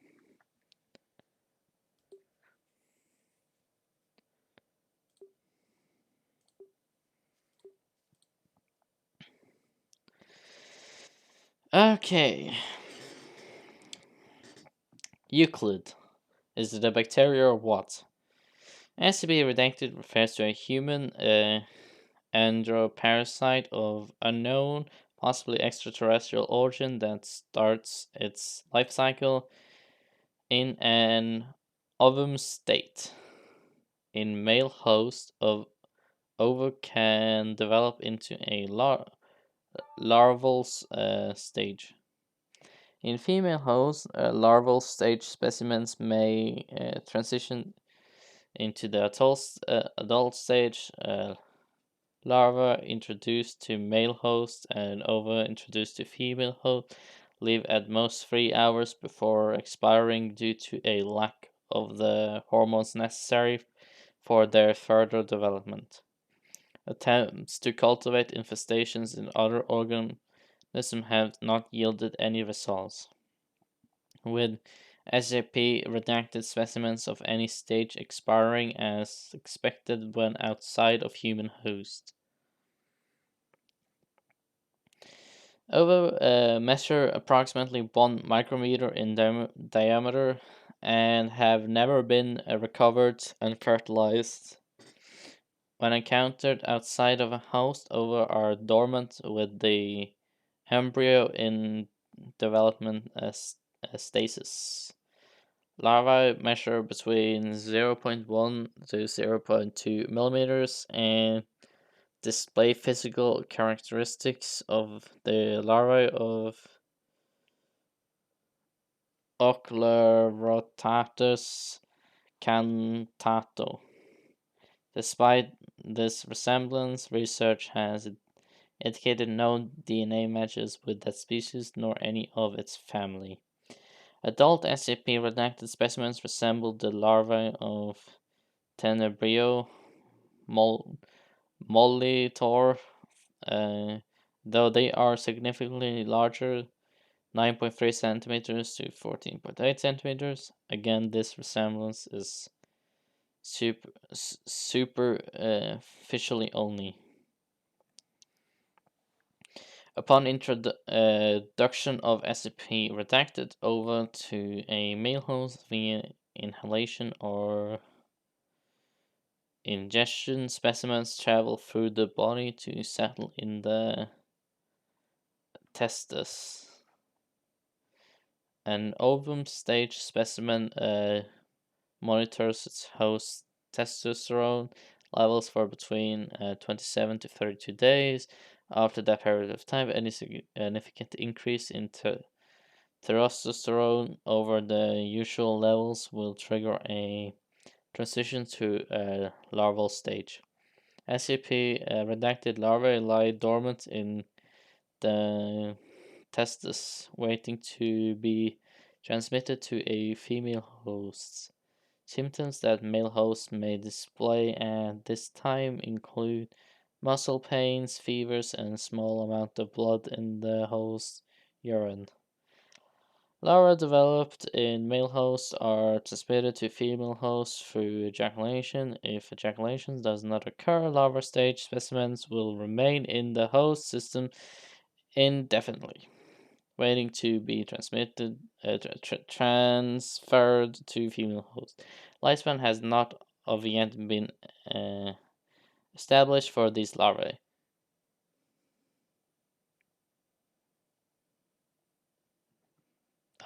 Okay. Euclid. Is it a bacteria or what? SCP Redacted refers to a human androparasite of unknown, possibly extraterrestrial origin that starts its life cycle in an ovum state. In male host of ova can develop into a larval stage. In female hosts, larval stage specimens may transition into the adult stage. Larvae introduced to male host and ova introduced to female host live at most 3 hours before expiring due to a lack of the hormones necessary for their further development. Attempts to cultivate infestations in other organisms have not yielded any results, with SCP redacted specimens of any stage expiring as expected when outside of human host. Ova measure approximately 1 micrometer in diameter and have never been recovered and fertilized. When encountered outside of a host, ova are dormant with the embryo in development stasis. Larvae measure between 0.1 to 0.2 millimeters and display physical characteristics of the larvae of Ochlorotatus cantato. Despite this resemblance, research has indicated no DNA matches with that species nor any of its family. Adult SCP redacted specimens resemble the larvae of Tenebrio molitor, though they are significantly larger, 9.3 centimeters to 14.8 centimeters. Again, this resemblance is superficially only. Upon introduction of SCP redacted over to a male host via inhalation or ingestion, specimens travel through the body to settle in the testes. An ovum stage specimen monitors its host testosterone levels for between 27 to 32 days. After that period of time, any significant increase in testosterone over the usual levels will trigger a transition to a larval stage. SCP redacted larvae lie dormant in the testes, waiting to be transmitted to a female host. Symptoms that male hosts may display at this time include muscle pains, fevers, and small amount of blood in the host's urine. Larvae developed in male hosts are transmitted to female hosts through ejaculation. If ejaculation does not occur, larva stage specimens will remain in the host system indefinitely, waiting to be transferred to female host. Lifespan has not of yet been established for these larvae.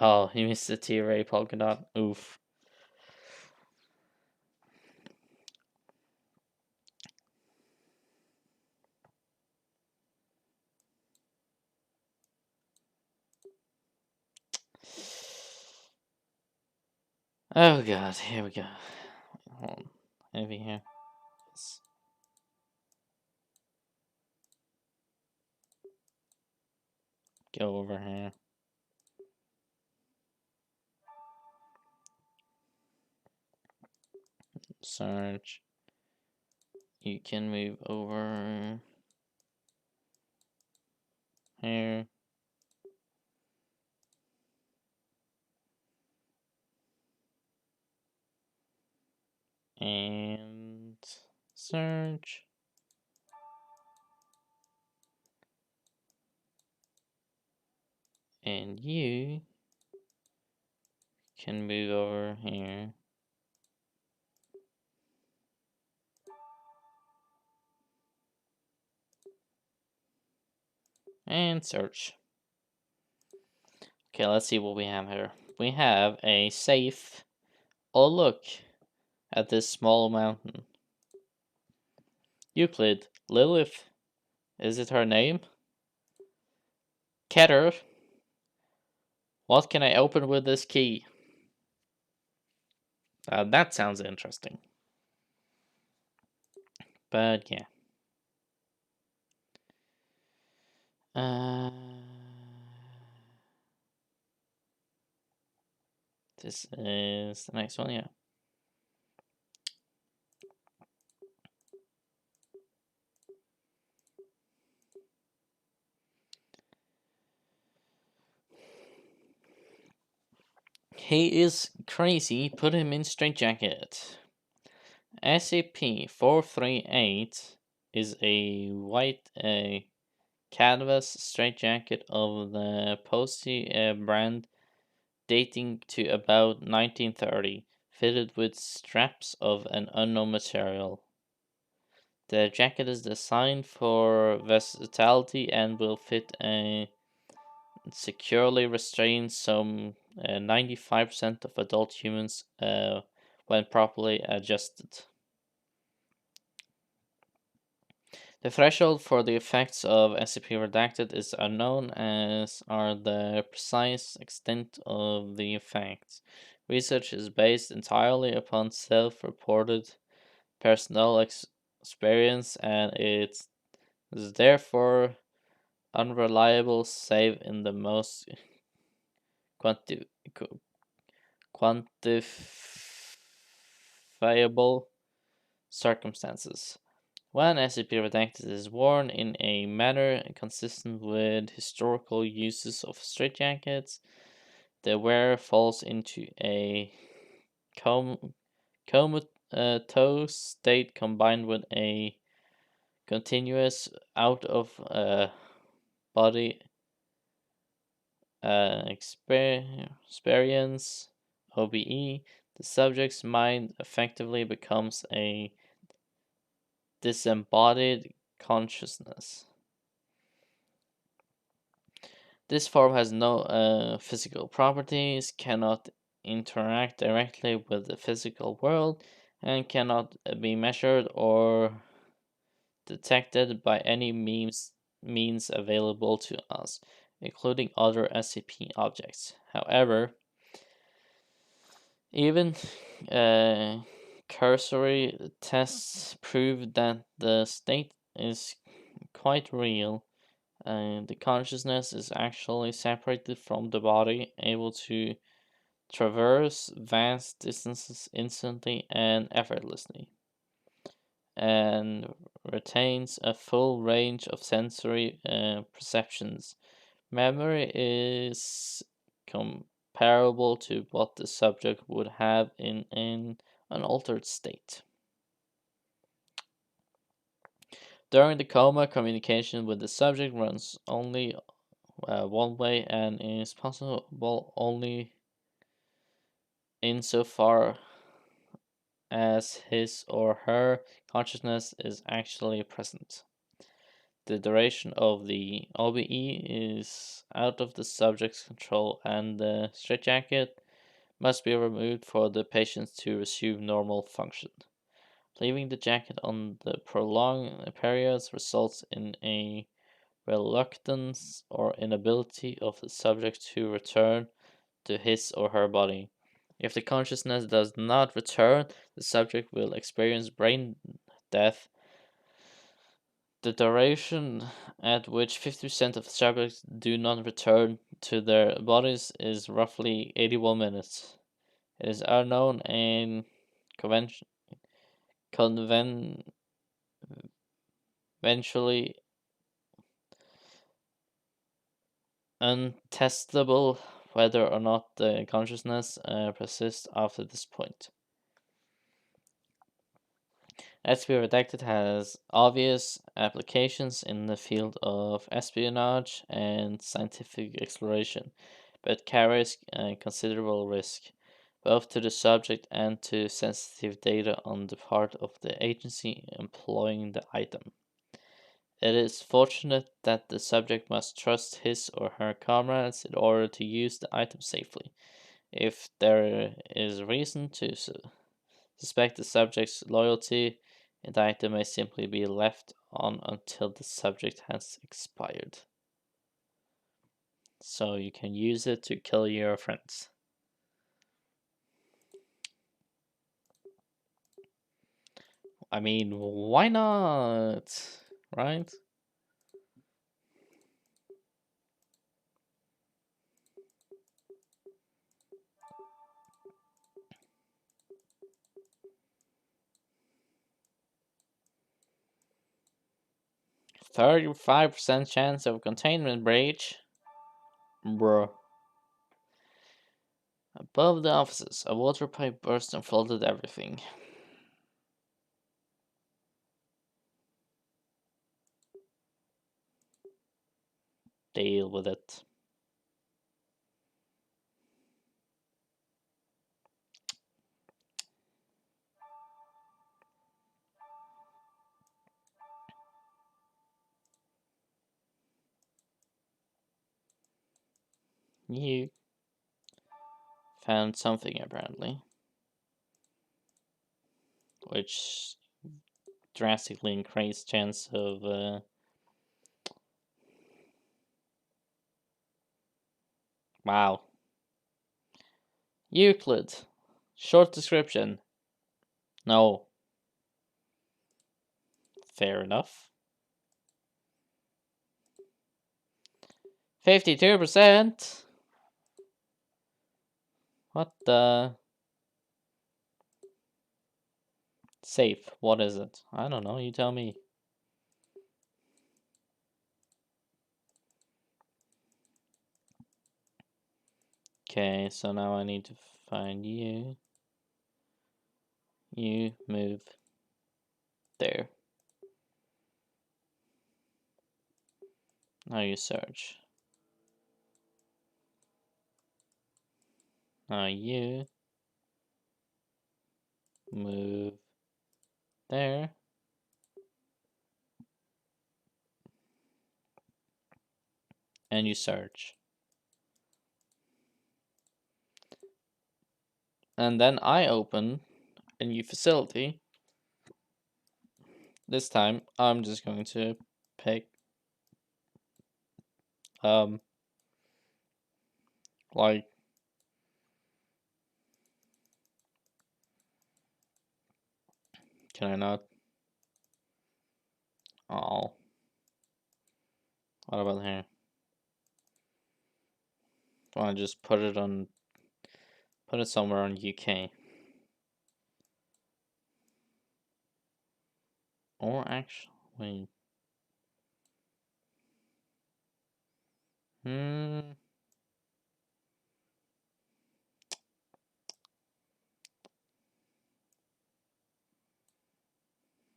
Oh, you missed the T-ray polka dot. Oof. Oh god, here we go. Hold on. Anything here? Yes. Go over here. Search. You can move over here. And search. And you can move over here. And search. Okay, let's see what we have here. We have a safe. Oh, look at this small mountain. Euclid. Lilith. Is it her name? Keter. What can I open with this key? That sounds interesting. But yeah. Uh, this is the next one, yeah. He is crazy. Put him in straitjacket. SCP-438 is a white canvas straitjacket of the Posey brand dating to about 1930, fitted with straps of an unknown material. The jacket is designed for versatility and will fit securely restrain some 95% of adult humans when properly adjusted. The threshold for the effects of SCP Redacted is unknown, as are the precise extent of the effects. Research is based entirely upon self reported personnel experience, and it is therefore unreliable save in the most quanti- quantifiable circumstances. When SCP Redacted is worn in a manner consistent with historical uses of straitjackets, the wearer falls into a comatose state combined with a continuous out of body experience OBE. The subject's mind effectively becomes a disembodied consciousness. This form has no physical properties, cannot interact directly with the physical world, and cannot be measured or detected by any means available to us, including other SCP objects. However, even uh, cursory tests prove that the state is quite real. The consciousness is actually separated from the body, able to traverse vast distances instantly and effortlessly, and retains a full range of sensory perceptions. Memory is comparable to what the subject would have in an unaltered state. During the coma, communication with the subject runs only one way and is possible only insofar as his or her consciousness is actually present. The duration of the OBE is out of the subject's control, and the straitjacket must be removed for the patient to resume normal function. Leaving the jacket on the prolonged periods results in a reluctance or inability of the subject to return to his or her body. If the consciousness does not return, the subject will experience brain death. The duration at which 50% of subjects do not return to their bodies is roughly 81 minutes. It is unknown and conventionally untestable whether or not the consciousness persists after this point. SCP Redacted has obvious applications in the field of espionage and scientific exploration, but carries considerable risk, both to the subject and to sensitive data on the part of the agency employing the item. It is fortunate that the subject must trust his or her comrades in order to use the item safely. If there is reason to suspect the subject's loyalty, the item may simply be left on until the subject has expired. So you can use it to kill your friends. I mean, why not? Right? $35% chance of containment breach. Bruh. Above the offices, a water pipe burst and flooded everything. Deal with it. You found something apparently, which drastically increased chance of wow. Euclid. Short description. No. Fair enough. 52%. What the? Safe. What is it? I don't know. You tell me. Okay, so now I need to find you. You move there. Now you search. Now you move there. And you search. And then I open a new facility. This time I'm just going to pick like can I not? Oh. What about here? Do I just put it somewhere on UK? Or actually hmm.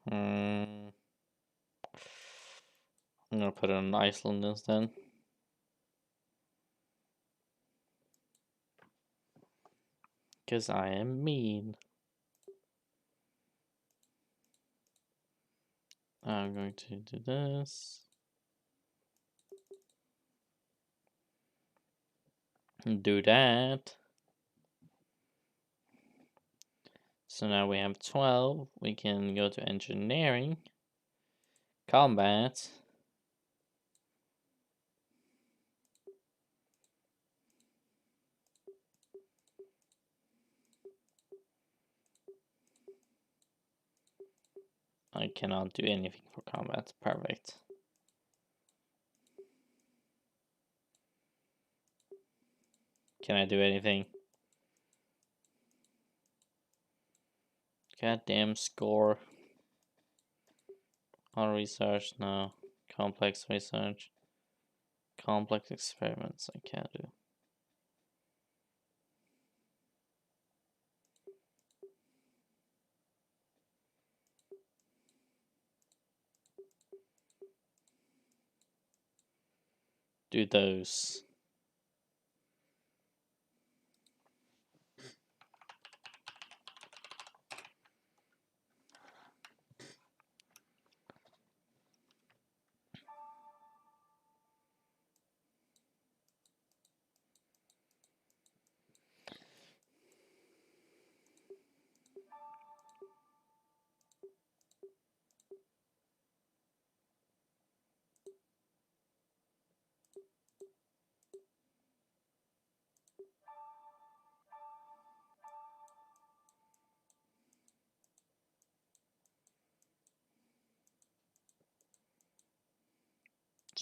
Hmm. I'm gonna put it on Iceland instead. Because I am mean. I'm going to do this. And do that. So now we have 12. We can go to engineering. Combat. I cannot do anything for combat. Perfect. Can I do anything? Goddamn score. On research, no. Complex research. Complex experiments, I can't do. Do those.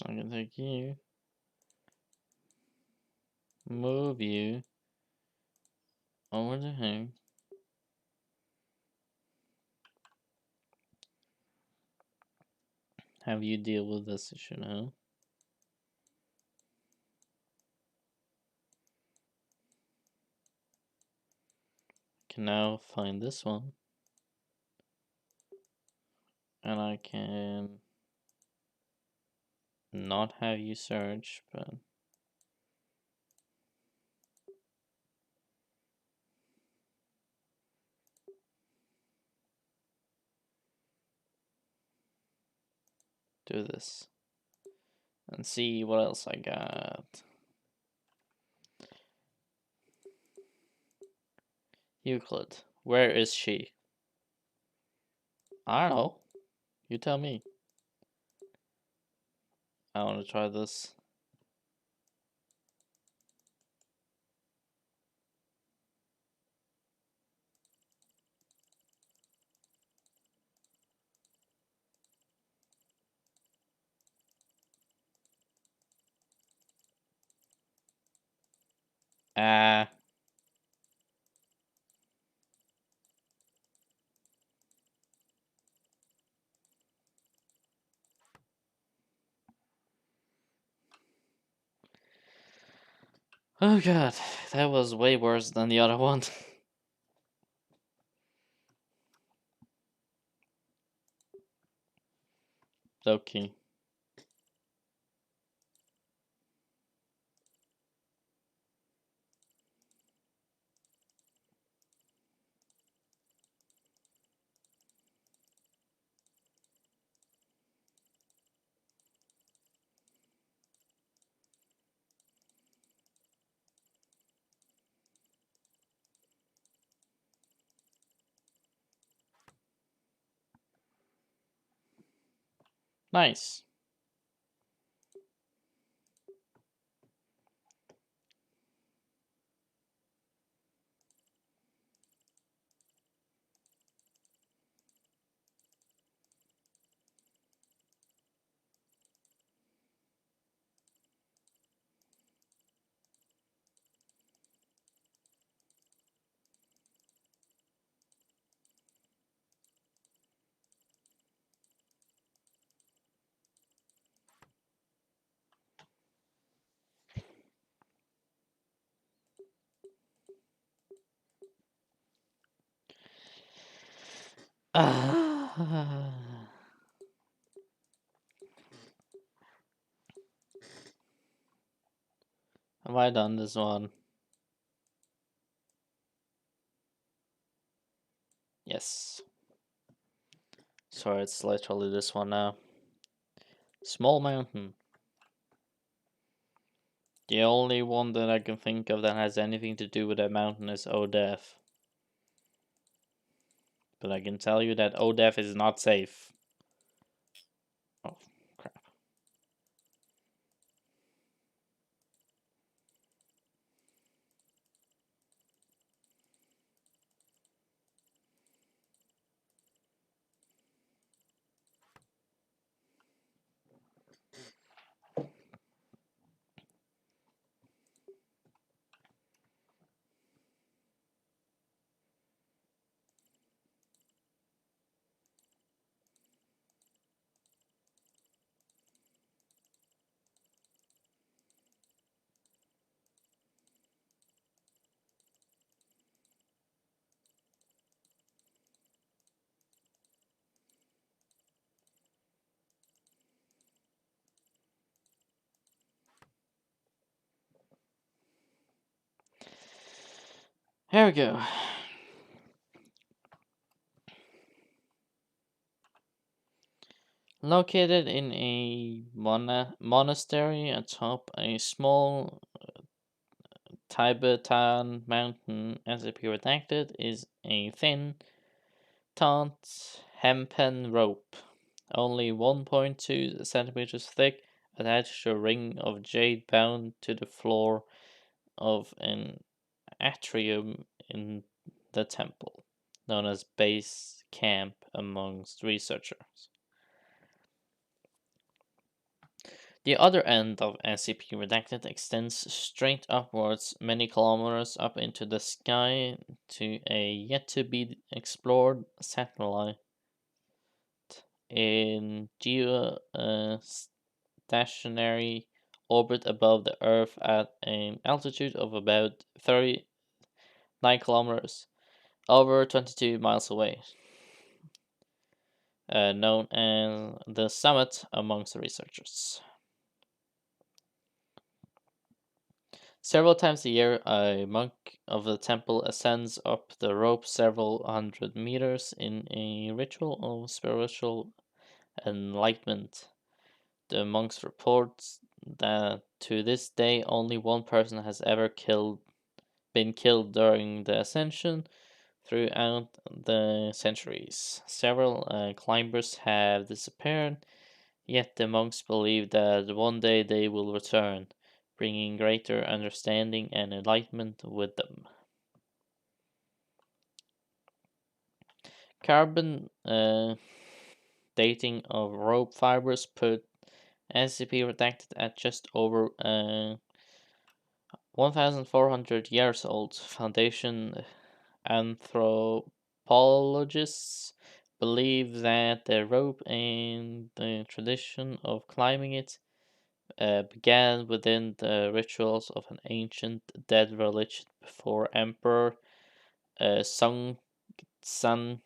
I can take you, move you over to him. Have you deal with this issue now. Can now find this one. And I can not have you search, but do this and see what else I got. Euclid, where is she? I don't know. You tell me. I want to try this. Ah. Oh god, that was way worse than the other one. Okay. Nice. Ah. Have I done this one? Yes. So it's literally this one now. Small mountain. The only one that I can think of that has anything to do with that mountain is ODEF. But I can tell you that ODEF is not safe. Oh, crap. Here we go. Located in a monastery atop a small Tibetan mountain, SCP Redacted is a thin, taut hempen rope, only 1.2 centimeters thick, attached to a ring of jade bound to the floor of an atrium in the temple, known as base camp amongst researchers. The other end of SCP Redacted extends straight upwards many kilometers up into the sky to a yet to be explored satellite in geostationary orbit above the Earth at an altitude of about 39 kilometers, over 22 miles away, known as the Summit amongst the researchers. Several times a year, a monk of the temple ascends up the rope several hundred meters in a ritual of spiritual enlightenment. The monks report that to this day only one person has ever been killed during the ascension. Throughout the centuries, several climbers have disappeared, yet the monks believe that one day they will return, bringing greater understanding and enlightenment with them. Carbon dating of rope fibers put SCP Redacted at just over 1,400 years old. Foundation anthropologists believe that the rope and the tradition of climbing it began within the rituals of an ancient dead religion before Emperor Sung San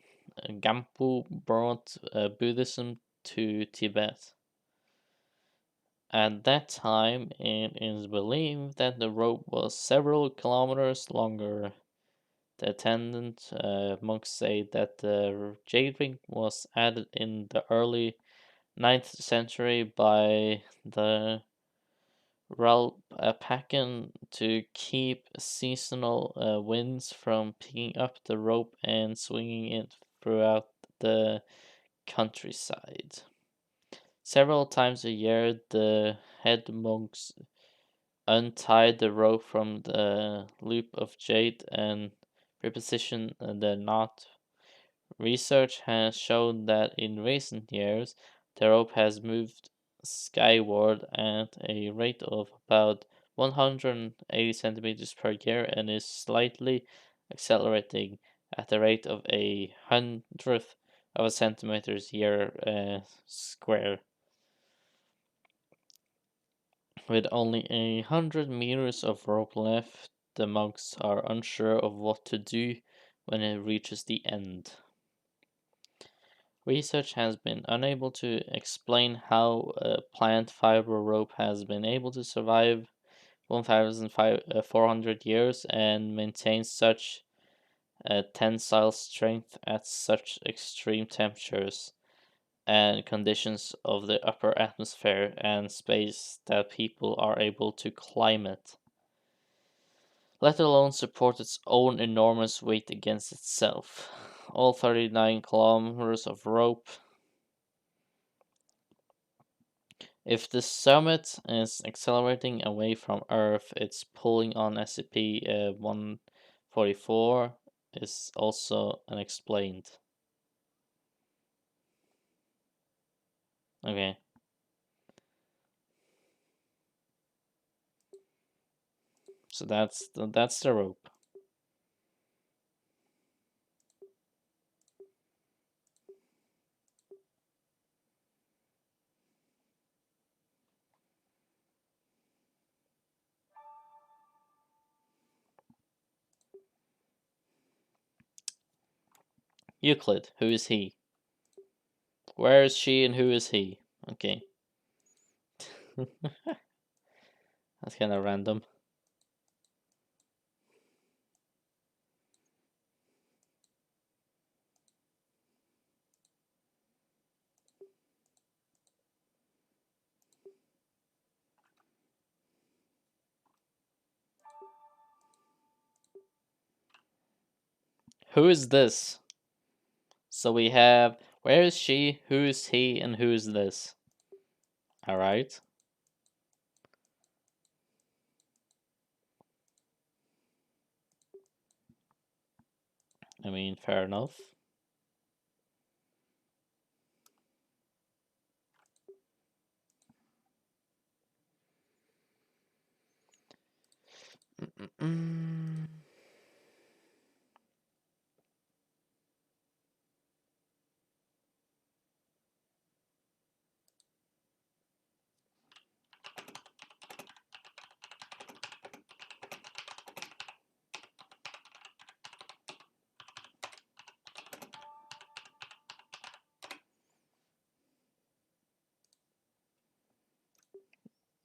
Gampu brought Buddhism to Tibet. At that time, it is believed that the rope was several kilometers longer. The attendant monks say that the jade ring was added in the early 9th century by the Ralpacan to keep seasonal winds from picking up the rope and swinging it throughout the countryside. Several times a year, the head monks untied the rope from the loop of jade and repositioned the knot. Research has shown that in recent years, the rope has moved skyward at a rate of about 180 centimeters per year and is slightly accelerating at the rate of a hundredth of a centimeter year square. With only 100 meters of rope left, the monks are unsure of what to do when it reaches the end. Research has been unable to explain how a plant fiber rope has been able to survive 1,400 years and maintain such tensile strength at such extreme temperatures and conditions of the upper atmosphere and space that people are able to climb it, let alone support its own enormous weight against itself. All 39 kilometers of rope. If the summit is accelerating away from Earth, it's pulling on SCP 144 is also unexplained. Okay. So that's the rope. Euclid, who is he? Where is she and who is he? Okay. That's kind of random. Who is this? So we have where is she, who is he, and who is this? Alright. I mean, fair enough. Mm.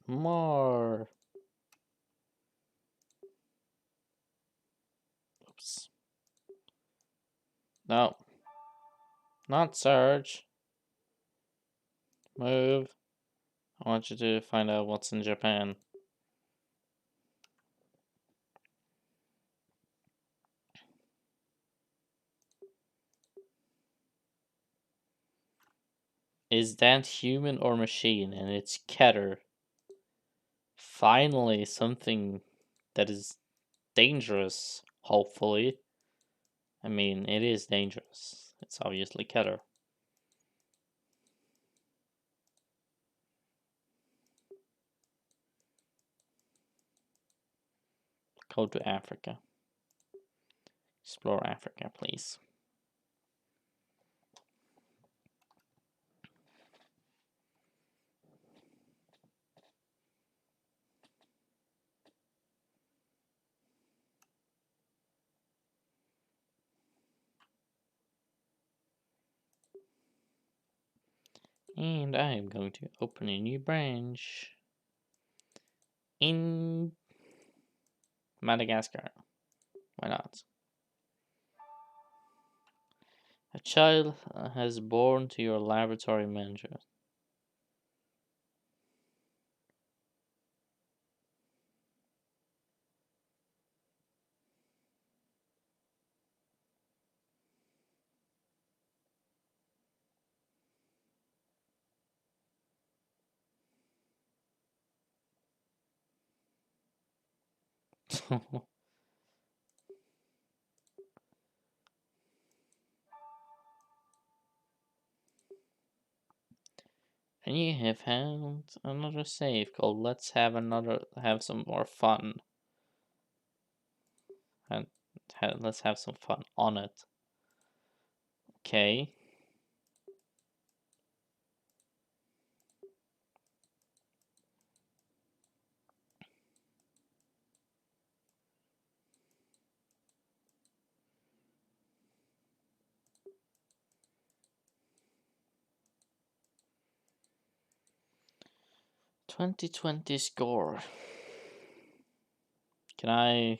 More. Oops. No. Not search. Move. I want you to find out what's in Japan. Is that human or machine? And it's Keter. Finally, something that is dangerous, hopefully. I mean, it is dangerous. It's obviously Keter. Go to Africa. Explore Africa, please. And I am going to open a new branch in Madagascar. Why not? A child has born to your laboratory manager. And you have found another save called Let's have some more fun. And let's have some fun on it. Okay. $20 score. Can I?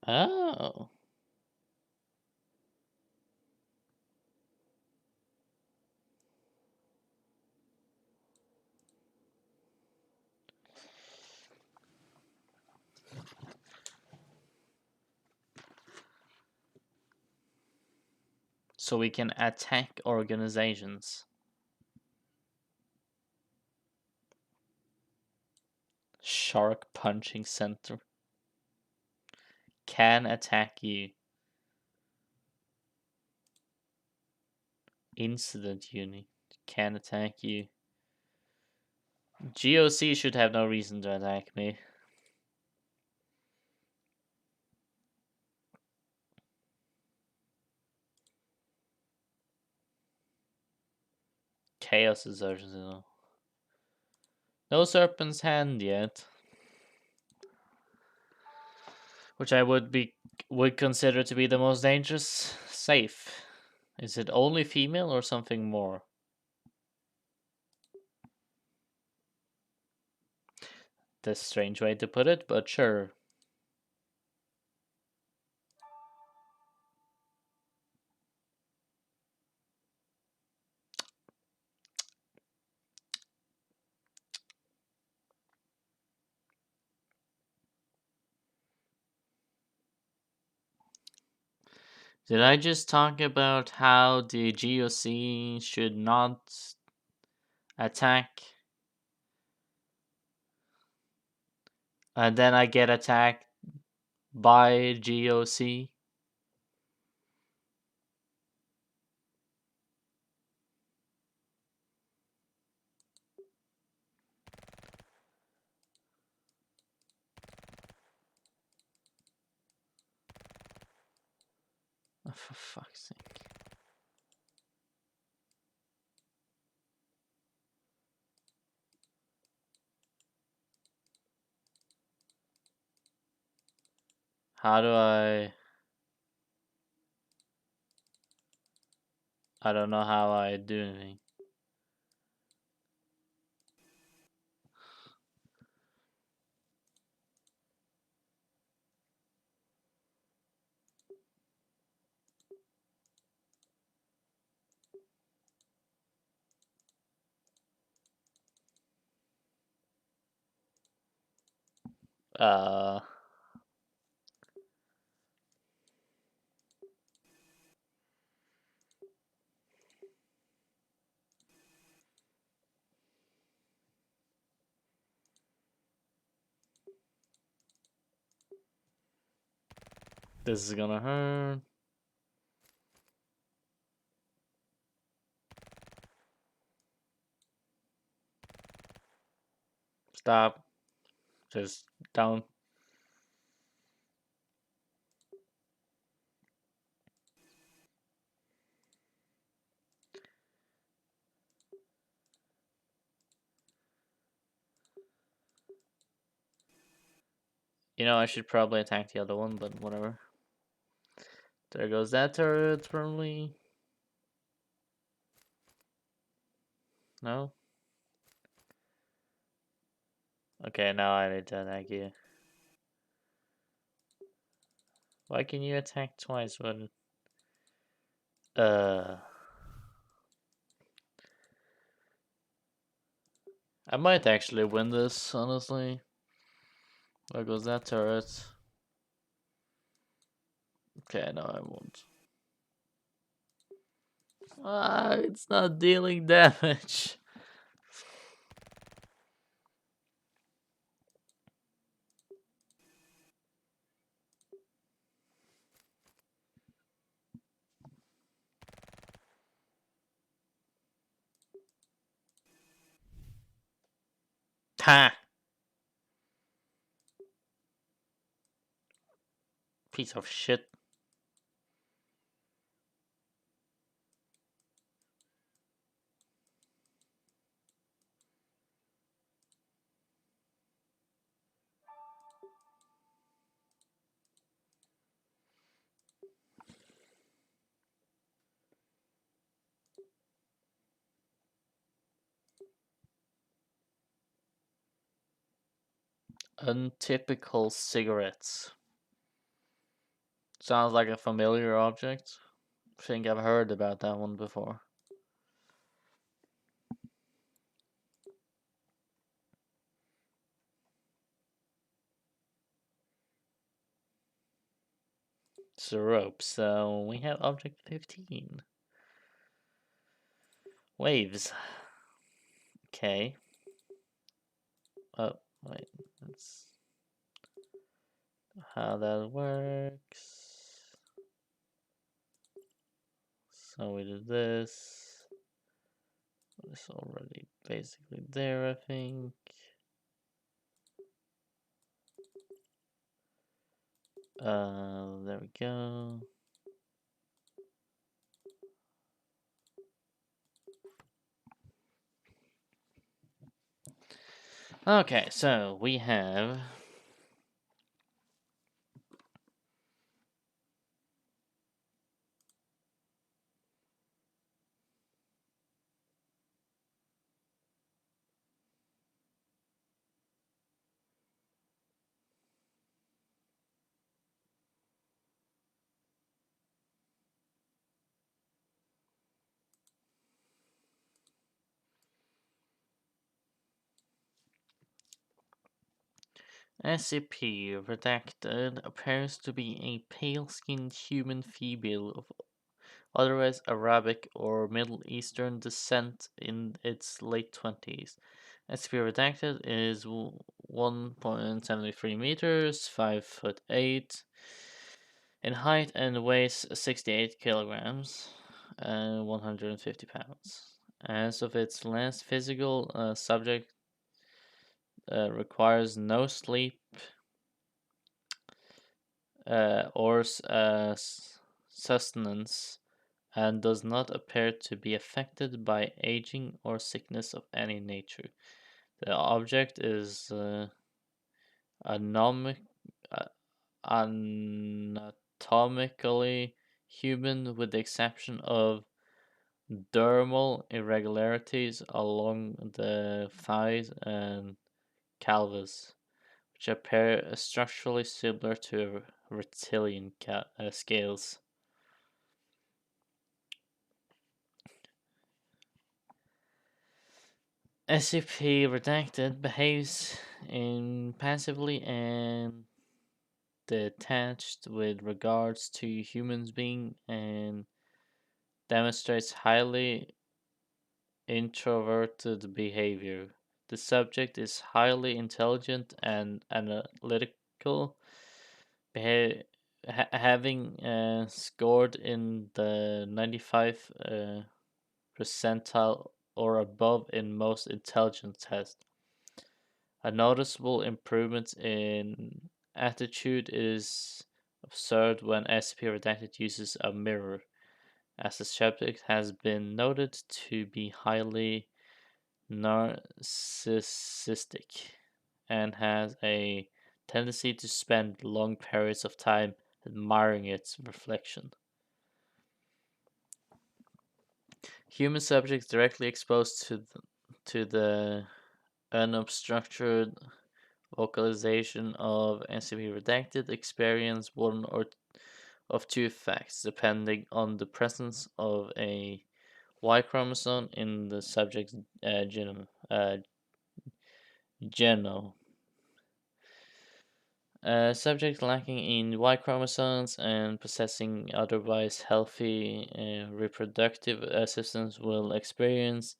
Oh. So we can attack organizations. Shark punching center. Can attack you. Incident unit. Can attack you. GOC should have no reason to attack me. Chaos is urgent. No serpent's hand yet. Which I would consider to be the most dangerous. Safe. Is it only female or something more? That's a strange way to put it, but sure. Did I just talk about how the GOC should not attack? And then I get attacked by GOC? For fuck's sake. How do I don't know how I do anything. Uh, this is gonna hurt. Stop. Just don't. You know, I should probably attack the other one, but whatever. There goes that turret, probably. No? Okay, now I need to attack you. Why can you attack twice when... I might actually win this, honestly. There goes that turret. Okay, no, I won't. Ah, it's not dealing damage. Ha! Piece of shit. Untypical cigarettes. Sounds like a familiar object. I think I've heard about that one before. It's a rope, so we have object 15. Waves. Okay. Oh, wait. That's how that works. So we do this. It's already basically there, I think. There we go. Okay, so we have SCP redacted appears to be a pale-skinned human female of otherwise Arabic or Middle Eastern descent in its late 20s. SCP redacted is 1.73 meters, 5 foot 8 in height, and weighs 68 kilograms and 150 pounds. As of its last physical, subject requires no sleep or sustenance and does not appear to be affected by aging or sickness of any nature. The object is anomic, uh, anatomically human, with the exception of dermal irregularities along the thighs and calves, which appear structurally similar to reptilian scales. SCP Redacted behaves impassively and detached with regards to humans being and demonstrates highly introverted behavior. The subject is highly intelligent and analytical, having scored in the 95 percentile or above in most intelligence tests. A noticeable improvement in attitude is observed when SCP Redacted uses a mirror, as the subject has been noted to be highly narcissistic and has a tendency to spend long periods of time admiring its reflection. Human subjects directly exposed to the unobstructed vocalization of SCP Redacted experience one or of two effects, depending on the presence of a Y chromosome in the subject's genome. Subjects lacking in Y chromosomes and possessing otherwise healthy reproductive systems will experience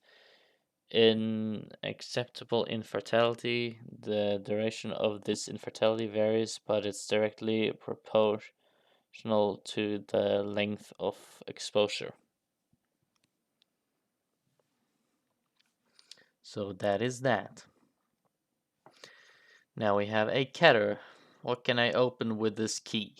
unacceptable infertility. The duration of this infertility varies, but it's directly proportional to the length of exposure. So that is that. Now we have a Keter. What can I open with this key?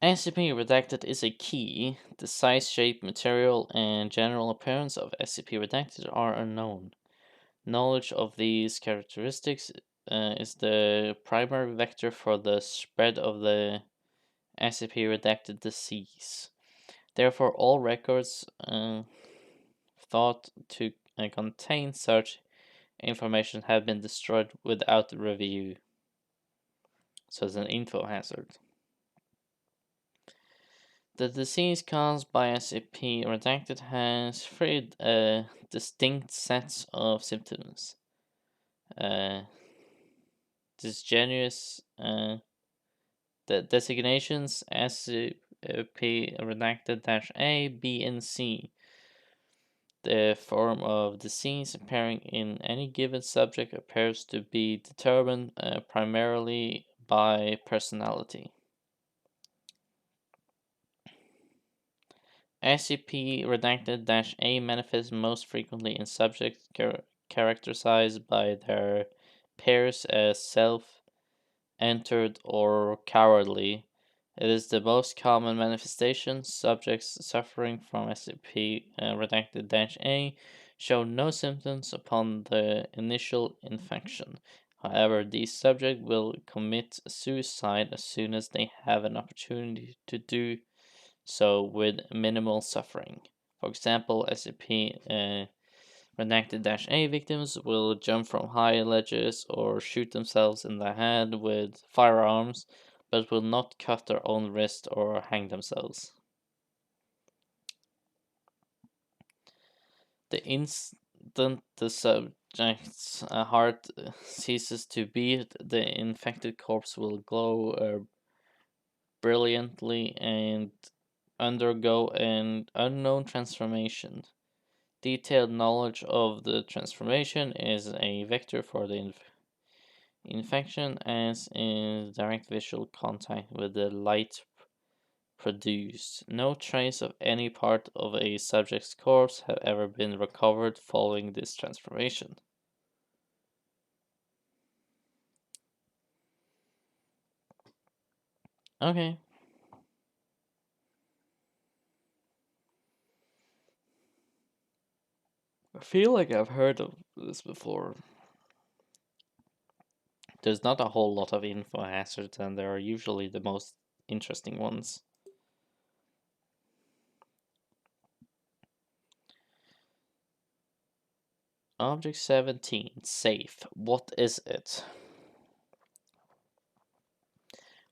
SCP Redacted is a key. The size, shape, material, and general appearance of SCP Redacted are unknown. Knowledge of these characteristics is the primary vector for the spread of the SCP Redacted disease. Therefore, all records thought to contain such information have been destroyed without review. So it's an info hazard. The disease caused by SCP Redacted has three distinct sets of symptoms. Dysgenous, the designations SCP Redacted A, B, and C. The form of disease appearing in any given subject appears to be determined primarily by personality. SCP Redacted A manifests most frequently in subjects characterized by their peers as self entered or cowardly. It is the most common manifestation. Subjects suffering from SCP Redacted A show no symptoms upon the initial infection. However, these subjects will commit suicide as soon as they have an opportunity to do so with minimal suffering. For example, SCP Redacted-A victims will jump from high ledges or shoot themselves in the head with firearms, but will not cut their own wrist or hang themselves. The the subject's heart ceases to beat, the infected corpse will glow brilliantly and undergo an unknown transformation. Detailed knowledge of the transformation is a vector for the infection, as is direct visual contact with the light produced. No trace of any part of a subject's corpse have ever been recovered following this transformation. Okay. I feel like I've heard of this before. There's not a whole lot of info hazards, and they are usually the most interesting ones. Object 17, safe. What is it?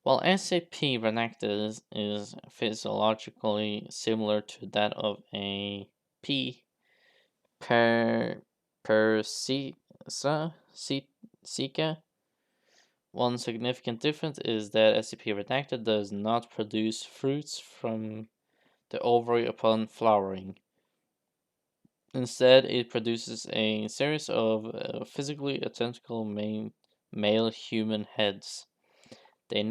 While SCP Redacted is physiologically similar to that of a P. Persica, one significant difference is that SCP Redacted does not produce fruits from the ovary upon flowering. Instead, it produces a series of physically identical male human heads. They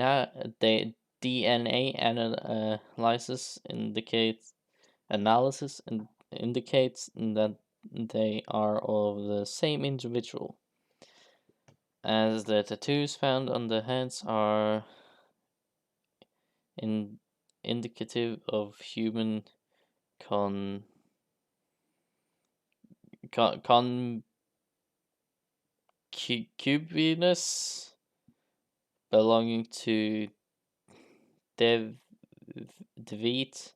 DNA analysis indicates that they are of the same individual, as the tattoos found on the heads are indicative of human con, concubinous belonging to Dev Dveet.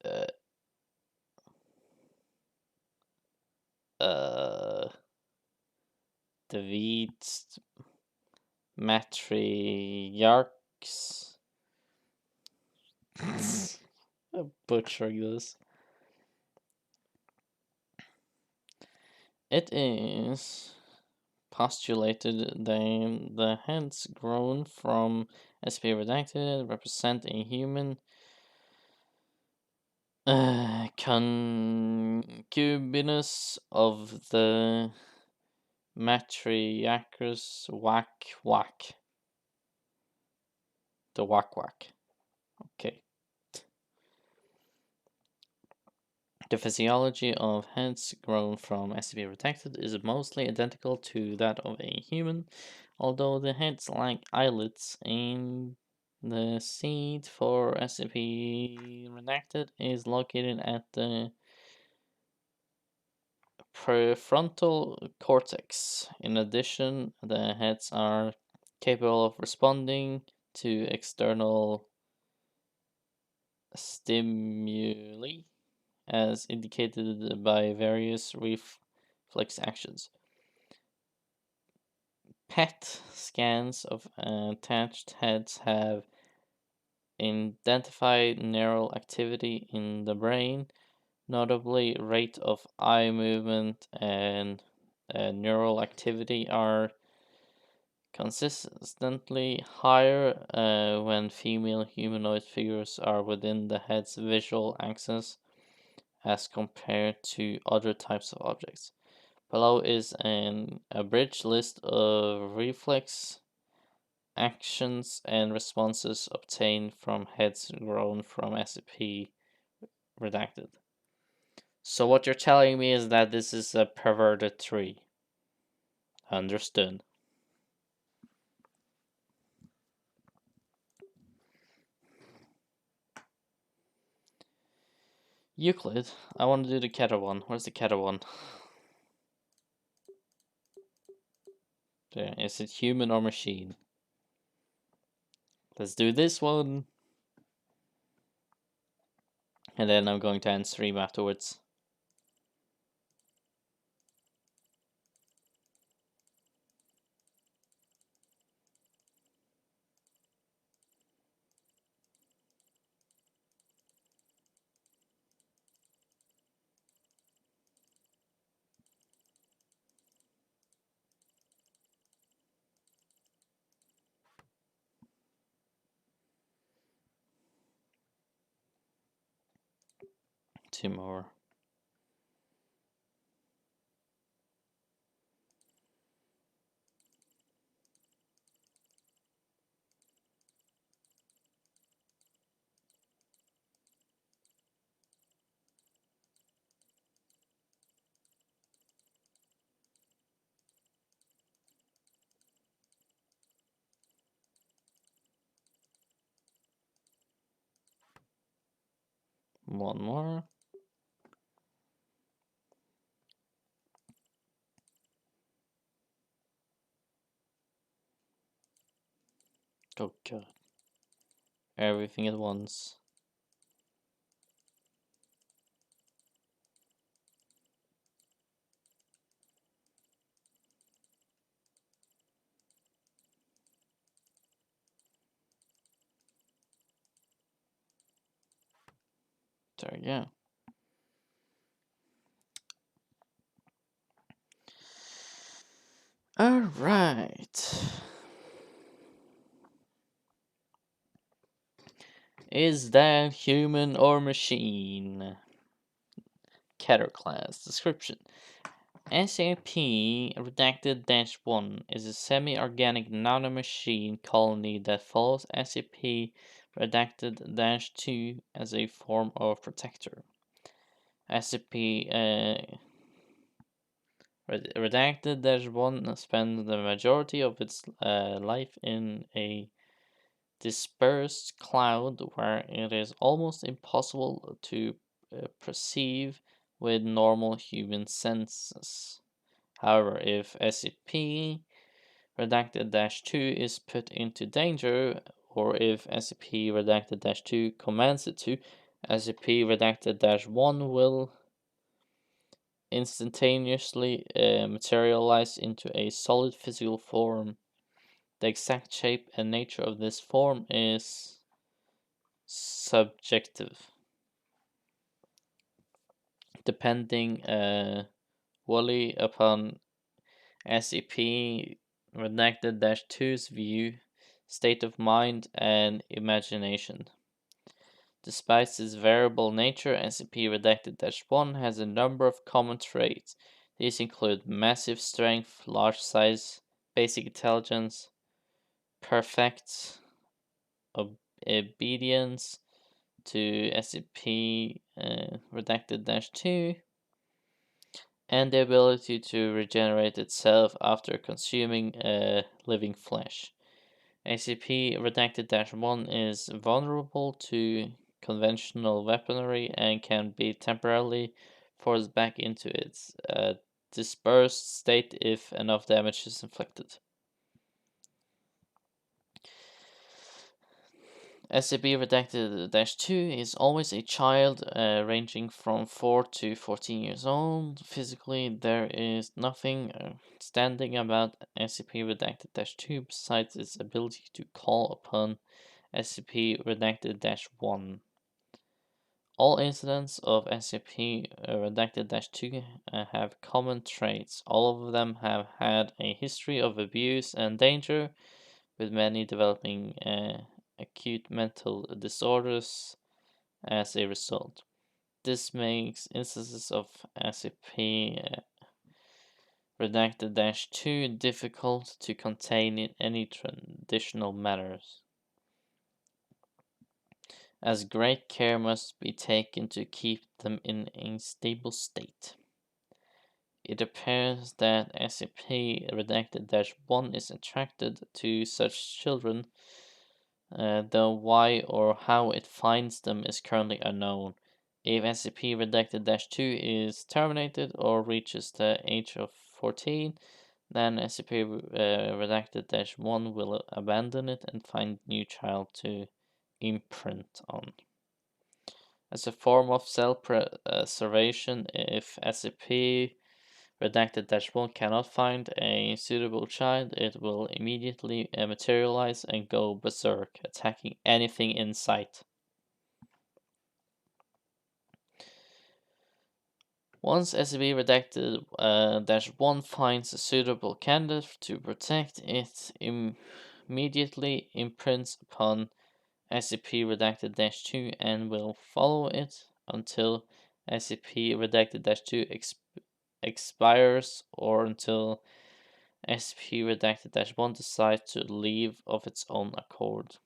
Uh, uh, Dveet matriarchs. I'm butchering this. It is postulated that the heads grown from SCP Redacted represent a human concubinus of the matriarchs Whack Whack. The Whack Whack. Okay. The physiology of heads grown from SCP Redacted is mostly identical to that of a human, although the heads lack eyelids, and the seat for SCP Redacted is located at the prefrontal cortex. In addition, the heads are capable of responding to external stimuli, as indicated by various reflex actions. PET scans of attached heads have identified neural activity in the brain, notably rate of eye movement and neural activity are consistently higher when female humanoid figures are within the head's visual axis as compared to other types of objects. Below is an abridged list of reflex actions and responses obtained from heads grown from SCP Redacted. So what you're telling me is that this is a perverted tree. Understood. Euclid, I want to do the Keta one. Where's the Keta one? There. Is it human or machine? Let's do this one. And then I'm going to end stream afterwards. 2 more. One more. Oh god. Everything at once. There we go. Alright. Is that human or machine? Cater class. Description. SCP Redacted 1 is a semi organic nanomachine colony that follows SCP Redacted 2 as a form of protector. SCP Redacted 1 spends the majority of its life in a dispersed cloud where it is almost impossible to perceive with normal human senses. However, if SCP Redacted 2 is put into danger, or if SCP Redacted 2 commands it to, SCP Redacted 1 will instantaneously materialize into a solid physical form. The exact shape and nature of this form is subjective, depending wholly upon SCP Redacted-2's view, state of mind, and imagination. Despite its variable nature, SCP Redacted-1 has a number of common traits. These include massive strength, large size, basic intelligence, perfect obedience to SCP Redacted-2, and the ability to regenerate itself after consuming living flesh. SCP Redacted-1 is vulnerable to conventional weaponry and can be temporarily forced back into its dispersed state if enough damage is inflicted. SCP-Redacted-2 is always a child, ranging from 4 to 14 years old. Physically, there is nothing standing about SCP-Redacted-2 besides its ability to call upon SCP-Redacted-1. All incidents of SCP-Redacted-2 have common traits. All of them have had a history of abuse and danger, with many developing acute mental disorders as a result. This makes instances of SCP Redacted-2 difficult to contain in any traditional manners, as great care must be taken to keep them in a stable state. It appears that SCP Redacted-1 is attracted to such children, though why or how it finds them is currently unknown. If SCP Redacted-2 is terminated or reaches the age of 14, then SCP Redacted-1 will abandon it and find new child to imprint on. As a form of self-preservation, if SCP Redacted-1 cannot find a suitable child, it will immediately materialize and go berserk, attacking anything in sight. Once SCP Redacted-1 finds a suitable candidate to protect, it immediately imprints upon SCP Redacted-2 and will follow it until SCP Redacted 2 expires or until SCP Redacted 1 decides to leave of its own accord.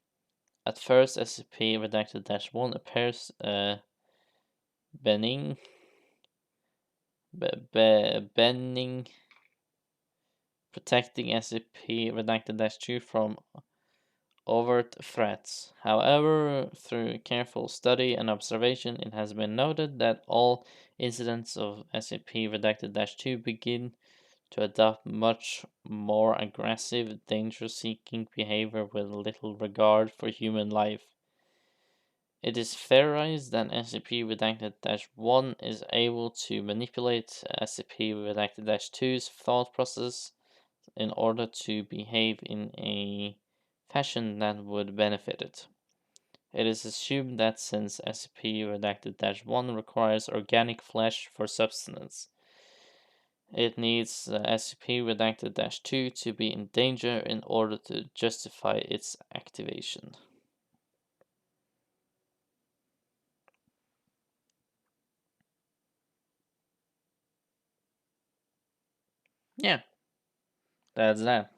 At first, SCP Redacted 1 appears benign, benign, protecting SCP Redacted 2 from overt threats. However, through careful study and observation, it has been noted that all incidents of SCP Redacted 2 begin to adopt much more aggressive, danger seeking behavior with little regard for human life. It is theorized that SCP Redacted 1 is able to manipulate SCP Redacted 2's thought process in order to behave in a fashion that would benefit it. It is assumed that since SCP Redacted 1 requires organic flesh for substance, it needs SCP Redacted 2 to be in danger in order to justify its activation. Yeah, that's that.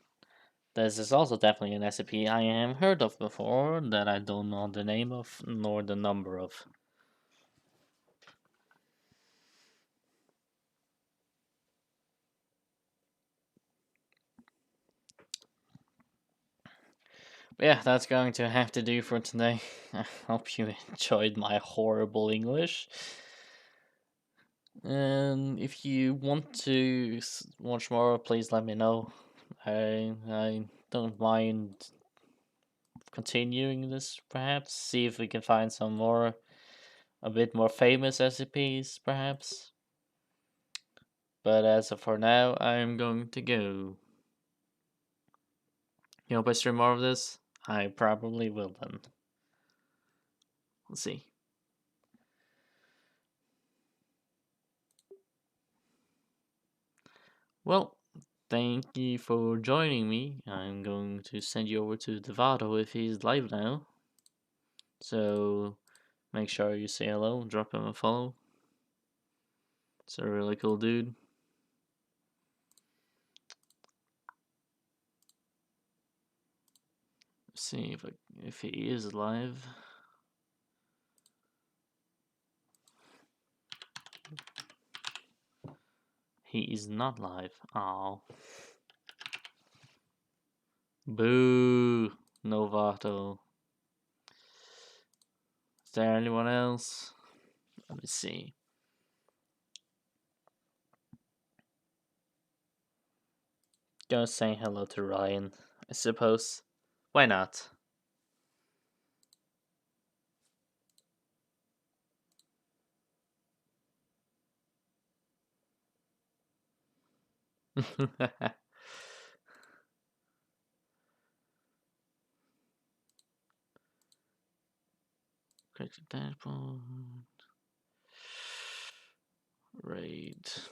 This is also definitely an SCP I have heard of before that I don't know the name of nor the number of. But yeah, that's going to have to do for today. I hope you enjoyed my horrible English. And if you want to watch more, please let me know. I don't mind continuing this, perhaps. See if we can find some more, a bit more famous SCPs, perhaps. But as of for now, I'm going to go. You hope I stream more of this? I probably will then. We'll see. Well, thank you for joining me. I'm going to send you over to Devato if he's live now. So make sure you say hello, drop him a follow. It's a really cool dude. See if he is live. He is not live. Oh. Boo, Novato. Is there anyone else? Let me see. Go say hello to Ryan, I suppose. Why not? Corrected dashboard. Right.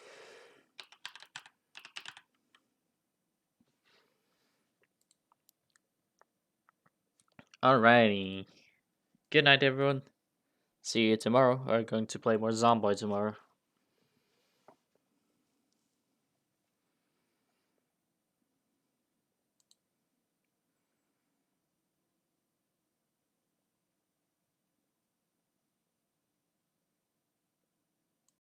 Alrighty. Good night, everyone. See you tomorrow. We're going to play more Zomboid tomorrow.